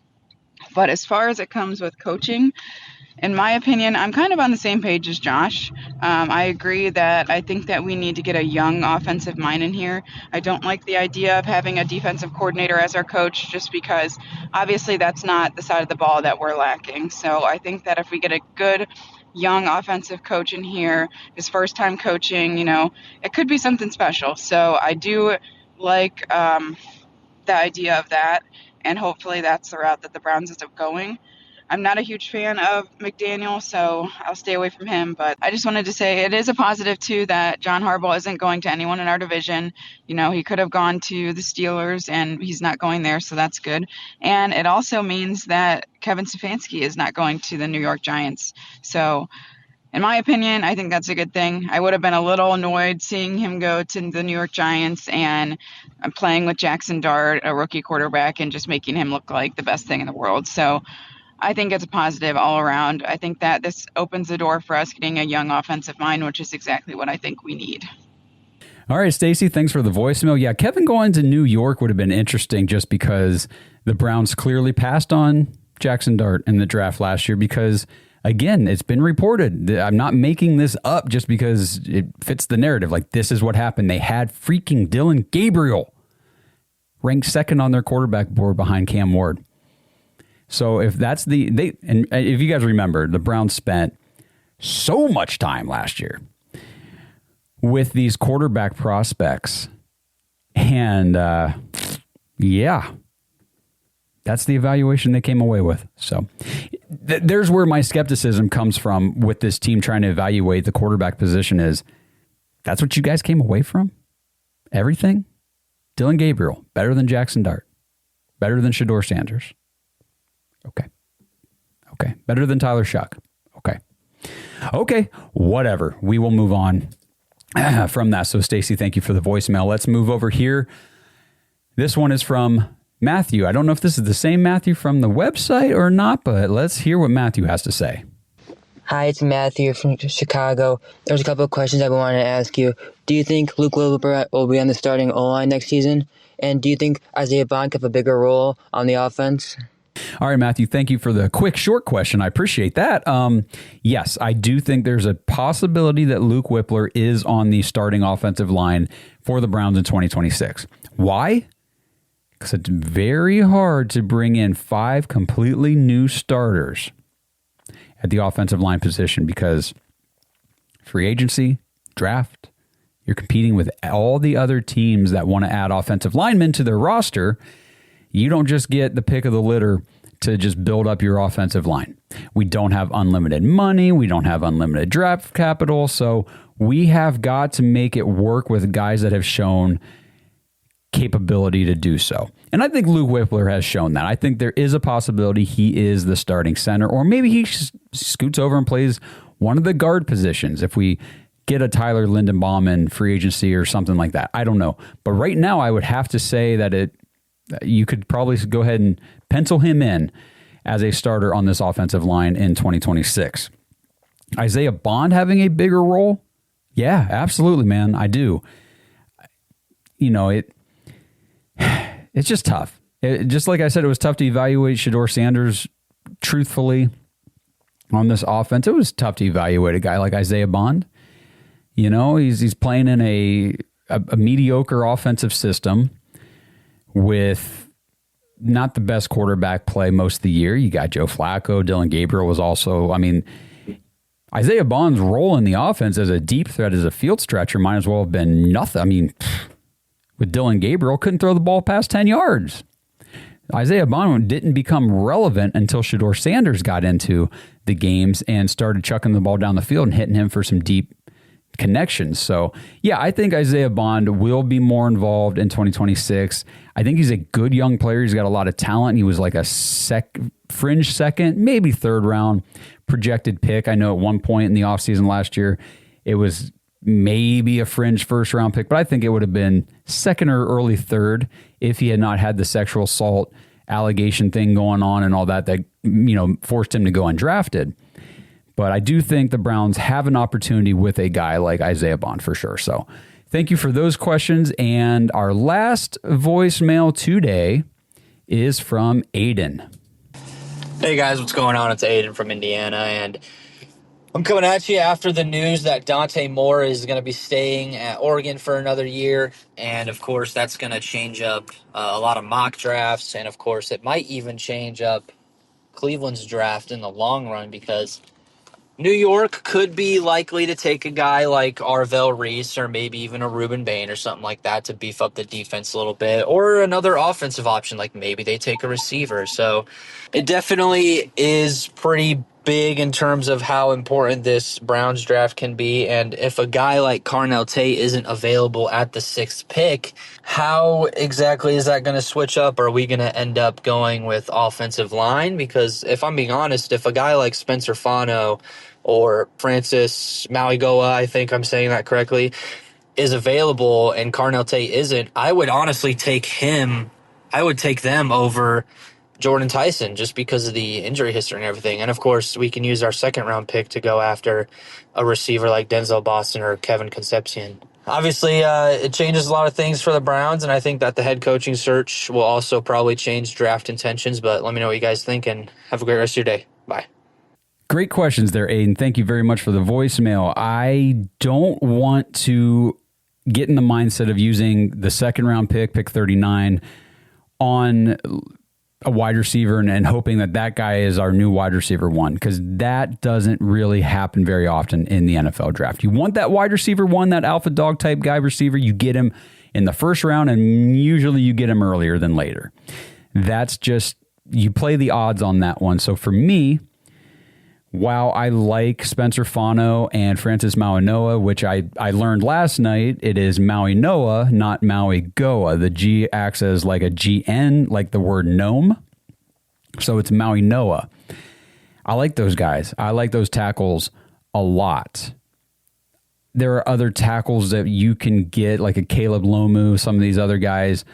But as far as it comes with coaching, in my opinion, I'm kind of on the same page as Josh. I agree that I think that we need to get a young offensive mind in here. I don't like the idea of having a defensive coordinator as our coach, just because obviously that's not the side of the ball that we're lacking. So I think that if we get a good young offensive coach in here, his first time coaching, it could be something special. So I do like the idea of that, and hopefully that's the route that the Browns end up going. I'm not a huge fan of McDaniel, so I'll stay away from him. But I just wanted to say it is a positive, too, that John Harbaugh isn't going to anyone in our division. He could have gone to the Steelers, and he's not going there, so that's good. And it also means that Kevin Stefanski is not going to the New York Giants. So in my opinion, I think that's a good thing. I would have been a little annoyed seeing him go to the New York Giants and playing with Jackson Dart, a rookie quarterback, and just making him look like the best thing in the world. So I think it's a positive all around. I think that this opens the door for us getting a young offensive mind, which is exactly what I think we need. All right, Stacey, thanks for the voicemail. Yeah, Kevin going to New York would have been interesting just because the Browns clearly passed on Jackson Dart in the draft last year because, again, it's been reported. I'm not making this up just because it fits the narrative. Like, this is what happened. They had freaking Dillon Gabriel ranked second on their quarterback board behind Cam Ward. So if that's and if you guys remember, the Browns spent so much time last year with these quarterback prospects. And yeah, that's the evaluation they came away with. So there's where my skepticism comes from with this team trying to evaluate the quarterback position is that's what you guys came away from? Everything? Dillon Gabriel, better than Jackson Dart, better than Shedeur Sanders. Okay. Better than Tyler Shough. Okay. Whatever. We will move on from that. So, Stacey, thank you for the voicemail. Let's move over here. This one is from Matthew. I don't know if this is the same Matthew from the website or not, but let's hear what Matthew has to say. Hi, it's Matthew from Chicago. There's a couple of questions I wanted to ask you. Do you think Luke Whipler will be on the starting O-line next season? And do you think Isaiah Bond could have a bigger role on the offense? All right, Matthew, thank you for the quick, short question. I appreciate that. Yes, I do think there's a possibility that Luke Whipler is on the starting offensive line for the Browns in 2026. Why? Because it's very hard to bring in 5 completely new starters at the offensive line position because free agency, draft, you're competing with all the other teams that want to add offensive linemen to their roster. You don't just get the pick of the litter to just build up your offensive line. We don't have unlimited money. We don't have unlimited draft capital. So we have got to make it work with guys that have shown capability to do so. And I think Luke Whipler has shown that. I think there is a possibility he is the starting center, or maybe he scoots over and plays one of the guard positions if we get a Tyler Lindenbaum in free agency or something like that. I don't know. But right now I would have to say that you could probably go ahead and pencil him in as a starter on this offensive line in 2026. Isaiah Bond having a bigger role? Yeah, absolutely, man. I do. It's just tough. Just like I said, it was tough to evaluate Shedeur Sanders truthfully on this offense. It was tough to evaluate a guy like Isaiah Bond. He's playing in a mediocre offensive system with not the best quarterback play most of the year. You got Joe Flacco. Dillon Gabriel was also, Isaiah Bond's role in the offense as a deep threat, as a field stretcher, might as well have been nothing. With Dillon Gabriel, couldn't throw the ball past 10 yards. Isaiah Bond didn't become relevant until Shedeur Sanders got into the games and started chucking the ball down the field and hitting him for some deep connections. So, yeah, I think Isaiah Bond will be more involved in 2026. I think he's a good young player. He's got a lot of talent. He was like a fringe second, maybe third round projected pick. I know at one point in the offseason last year, it was maybe a fringe first round pick, but I think it would have been second or early third if he had not had the sexual assault allegation thing going on and all that forced him to go undrafted. But I do think the Browns have an opportunity with a guy like Isaiah Bond for sure. So Thank you for those questions. And our last voicemail today is from Aiden. Hey guys, what's going on? It's Aiden from Indiana, and I'm coming at you after the news that Dante Moore is going to be staying at Oregon for another year, and of course that's going to change up a lot of mock drafts, and of course it might even change up Cleveland's draft in the long run, because New York could be likely to take a guy like Arvell Reese or maybe even a Reuben Bain or something like that to beef up the defense a little bit, or another offensive option, like maybe they take a receiver. So it definitely is pretty big in terms of how important this Browns draft can be. And if a guy like Carnell Tate isn't available at the 6th pick, how exactly is that going to switch up? Are we going to end up going with offensive line? Because if I'm being honest, if a guy like Spencer Fano or Francis Mauigoa, I think I'm saying that correctly, is available and Carnell Tate isn't, I would honestly take him. I would take them over Jordan Tyson just because of the injury history and everything. And, of course, we can use our 2nd-round pick to go after a receiver like Denzel Boston or Kevin Concepcion. Obviously, it changes a lot of things for the Browns, and I think that the head coaching search will also probably change draft intentions. But let me know what you guys think, and have a great rest of your day. Bye. Great questions there, Aiden. Thank you very much for the voicemail. I don't want to get in the mindset of using the 2nd-round pick 39, on a wide receiver and hoping that guy is our new wide receiver 1, because that doesn't really happen very often in the NFL draft. You want that wide receiver 1, that alpha dog type guy receiver, you get him in the 1st round, and usually you get him earlier than later. That's just, you play the odds on that one. So for me, while I like Spencer Fano and Francis Mauigoa, which I learned last night, it is Mauigoa, not Mauigoa. The G acts as like a GN, like the word gnome. So it's Mauigoa. I like those guys. I like those tackles a lot. There are other tackles that you can get, like a Caleb Lomu, some of these other guys.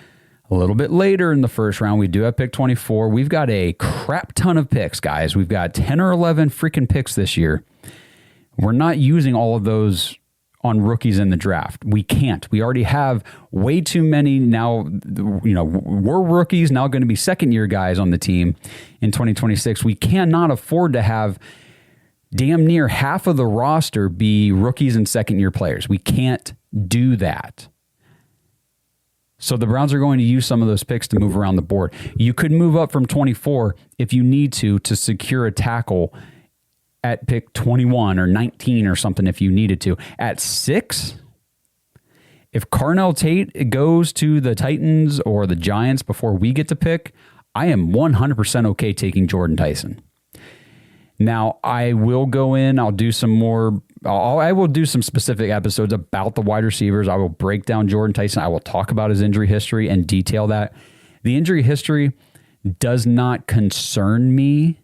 A little bit later in the 1st round, we do have pick 24. We've got a crap ton of picks, guys. We've got 10 or 11 freaking picks this year. We're not using all of those on rookies in the draft. We can't. We already have way too many now. You know, we're rookies now, going to be 2nd-year guys on the team in 2026. We cannot afford to have damn near half of the roster be rookies and 2nd-year players. We can't do that. So the Browns are going to use some of those picks to move around the board. You could move up from 24 if you need to secure a tackle at pick 21 or 19 or something if you needed to. At 6, if Carnell Tate goes to the Titans or the Giants before we get to pick, I am 100% okay taking Jordan Tyson. Now, I will go in, I'll do some more, I will do some specific episodes about the wide receivers. I will break down Jordan Tyson. I will talk about his injury history and detail that. The injury history does not concern me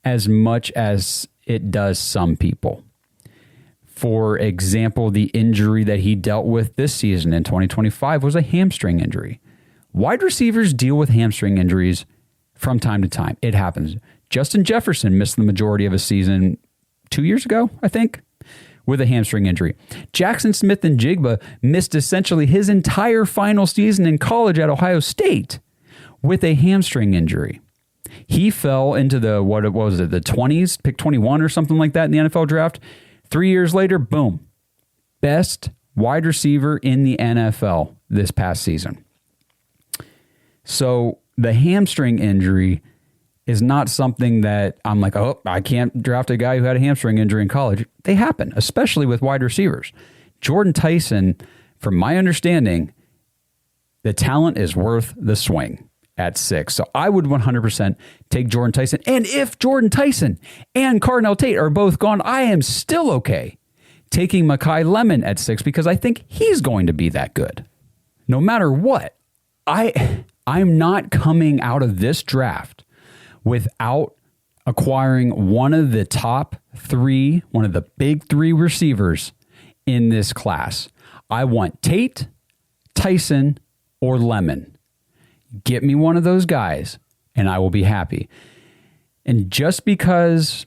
as much as it does some people. For example, the injury that he dealt with this season in 2025 was a hamstring injury. Wide receivers deal with hamstring injuries from time to time. It happens. Justin Jefferson missed the majority of a season 2 years ago, I think, with a hamstring injury. Jackson Smith and Jigba missed essentially his entire final season in college at Ohio State with a hamstring injury. He fell into the 20s, pick 21 or something like that in the NFL draft. 3 years later, boom, best wide receiver in the NFL this past season. So the hamstring injury is not something that I'm like, oh, I can't draft a guy who had a hamstring injury in college. They happen, especially with wide receivers. Jordan Tyson, from my understanding, the talent is worth the swing at 6. So I would 100% take Jordan Tyson. And if Jordan Tyson and Carnell Tate are both gone, I am still okay taking Mekhi Lemon at 6 because I think he's going to be that good. No matter what, I'm not coming out of this draft without acquiring one of the top 3, one of the big 3 receivers in this class. I want Tate, Tyson, or Lemon. Get me one of those guys, and I will be happy. And just because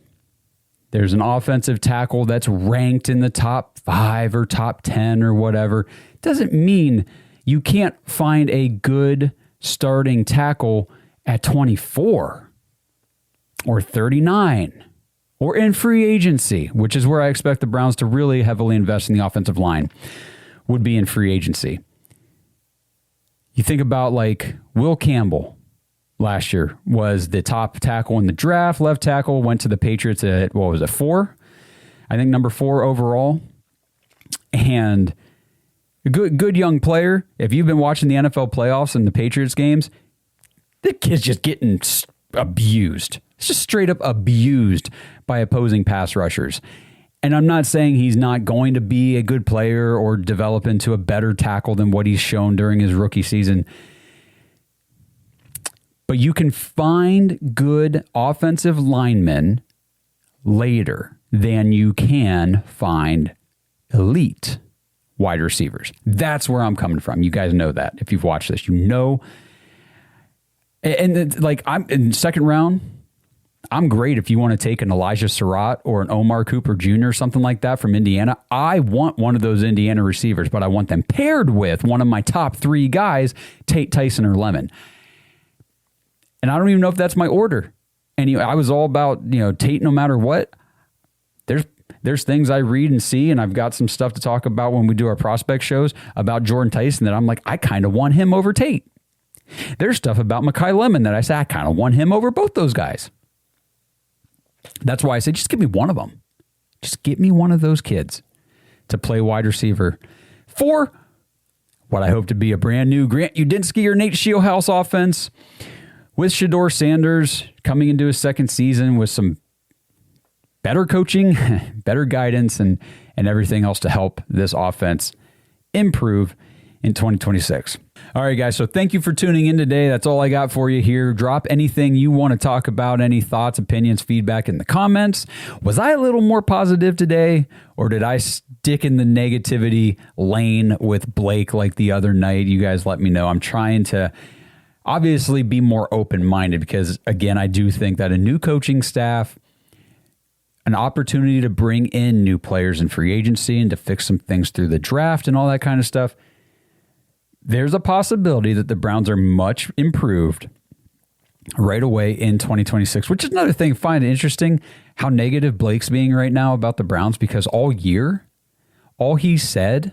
there's an offensive tackle that's ranked in the top 5 or top 10 or whatever, doesn't mean you can't find a good starting tackle at 24 or 39 or in free agency, which is where I expect the Browns to really heavily invest in the offensive line, would be in free agency. You think about like Will Campbell last year was the top tackle in the draft, left tackle, went to the Patriots at, 4? I think number 4 overall. And a good young player. If you've been watching the NFL playoffs and the Patriots games, the kid's just getting abused. It's just straight up abused by opposing pass rushers. And I'm not saying he's not going to be a good player or develop into a better tackle than what he's shown during his rookie season. But you can find good offensive linemen later than you can find elite wide receivers. That's where I'm coming from. You guys know that. If you've watched this, you know. And like, I'm in second round, I'm great if you want to take an Elijah Surratt or an Omar Cooper Jr. or something like that from Indiana. I want one of those Indiana receivers, but I want them paired with one of my top 3 guys, Tate, Tyson, or Lemon. And I don't even know if that's my order. And I was all about, Tate no matter what. There's things I read and see, and I've got some stuff to talk about when we do our prospect shows about Jordan Tyson that I'm like, I kind of want him over Tate. There's stuff about Mekhi Lemon that I say, I kind of want him over both those guys. That's why I say, just give me one of them. Just get me one of those kids to play wide receiver for what I hope to be a brand new Grant Udinski or Nate Shieldhouse offense with Shedeur Sanders coming into his second season with some better coaching, better guidance, and everything else to help this offense improve in 2026. All right, guys, so thank you for tuning in today. That's all I got for you here. Drop anything you want to talk about, any thoughts, opinions, feedback in the comments. Was I a little more positive today, or did I stick in the negativity lane with Blake like the other night? You guys let me know. I'm trying to obviously be more open-minded because, again, I do think that a new coaching staff, an opportunity to bring in new players in free agency and to fix some things through the draft and all that kind of stuff, there's a possibility that the Browns are much improved right away in 2026, which is another thing I find interesting how negative Blake's being right now about the Browns, because all year, all he said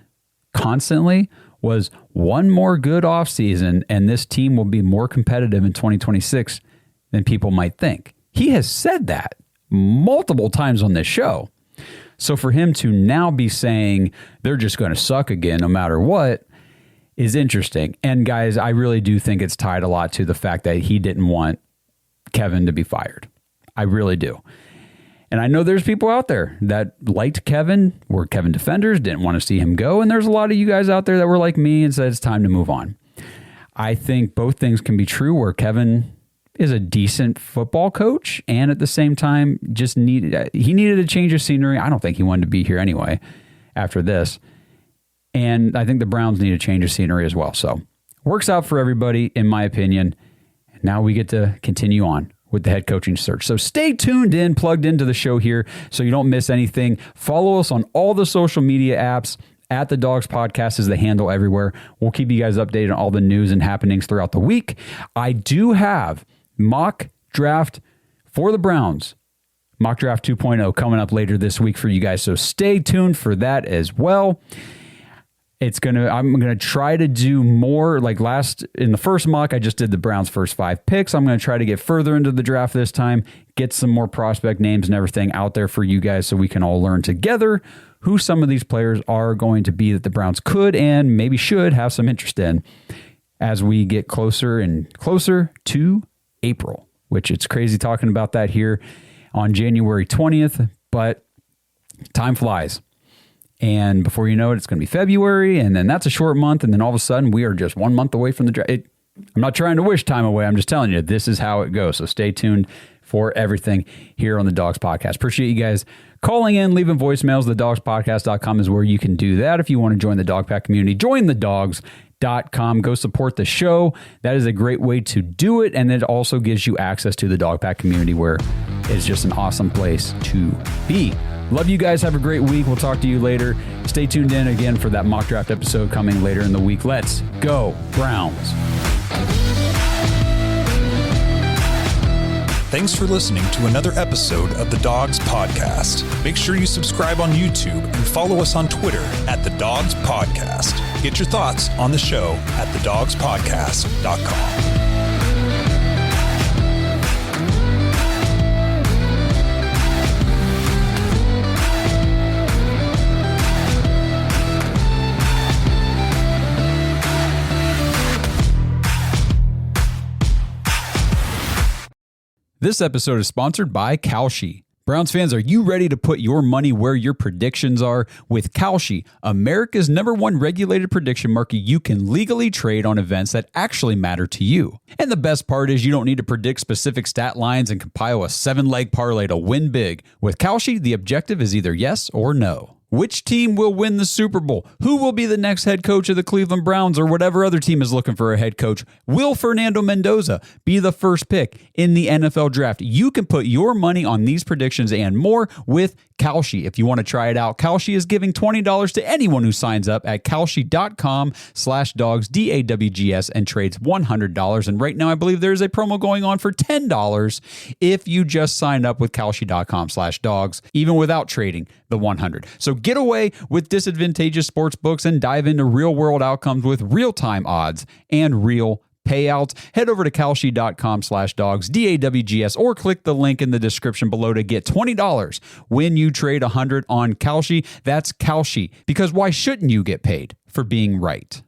constantly was one more good offseason and this team will be more competitive in 2026 than people might think. He has said that multiple times on this show. So for him to now be saying they're just going to suck again no matter what is interesting. And guys, I really do think it's tied a lot to the fact that he didn't want Kevin to be fired. I really do. And I know there's people out there that liked Kevin, were Kevin defenders, didn't want to see him go. And there's a lot of you guys out there that were like me and said it's time to move on. I think both things can be true, where Kevin is a decent football coach and at the same time he needed a change of scenery. I don't think he wanted to be here anyway after this. And I think the Browns need a change of scenery as well. So works out for everybody, in my opinion. Now we get to continue on with the head coaching search. So stay tuned in, plugged into the show here so you don't miss anything. Follow us on all the social media apps. At the Dogs Podcast is the handle everywhere. We'll keep you guys updated on all the news and happenings throughout the week. I do have mock draft for the Browns, mock draft 2.0 coming up later this week for you guys. So stay tuned for that as well. I'm going to try to do more in the first mock. I just did the Browns' first 5 picks. I'm going to try to get further into the draft this time, get some more prospect names and everything out there for you guys so we can all learn together who some of these players are going to be that the Browns could and maybe should have some interest in as we get closer and closer to April, which it's crazy talking about that here on January 20th, but time flies. And before you know it, it's going to be February, and then that's a short month, and then all of a sudden we are just 1 month away from the draft. I'm not trying to wish time away. I'm just telling you, this is how it goes. So stay tuned for everything here on the Dogs Podcast. Appreciate you guys calling in, leaving voicemails. TheDogsPodcast.com is where you can do that. If you want to join the Dog Pack community, join thedogs.com. Go support the show. That is a great way to do it. And it also gives you access to the Dog Pack community, where it's just an awesome place to be. Love you guys. Have a great week. We'll talk to you later. Stay tuned in again for that mock draft episode coming later in the week. Let's go Browns. Thanks for listening to another episode of the Dogs Podcast. Make sure you subscribe on YouTube and follow us on Twitter at the Dogs Podcast. Get your thoughts on the show at thedogspodcast.com. This episode is sponsored by Kalshi. Browns fans, are you ready to put your money where your predictions are? With Kalshi, America's #1 regulated prediction market, you can legally trade on events that actually matter to you. And the best part is you don't need to predict specific stat lines and compile a 7-leg parlay to win big. With Kalshi, the objective is either yes or no. Which team will win the Super Bowl? Who will be the next head coach of the Cleveland Browns or whatever other team is looking for a head coach? Will Fernando Mendoza be the first pick in the NFL draft? You can put your money on these predictions and more with Kalshi. If you want to try it out, Kalshi is giving $20 to anyone who signs up at kalshi.com/dogs, DAWGS, and trades $100. And right now, I believe there's a promo going on for $10 if you just sign up with kalshi.com/dogs, even without trading the $100. So get away with disadvantageous sports books and dive into real world outcomes with real-time odds and real payouts. Head over to kalshi.com/dogs, DAWGS, or click the link in the description below to get $20 when you trade $100 on Kalshi. That's Kalshi, because why shouldn't you get paid for being right?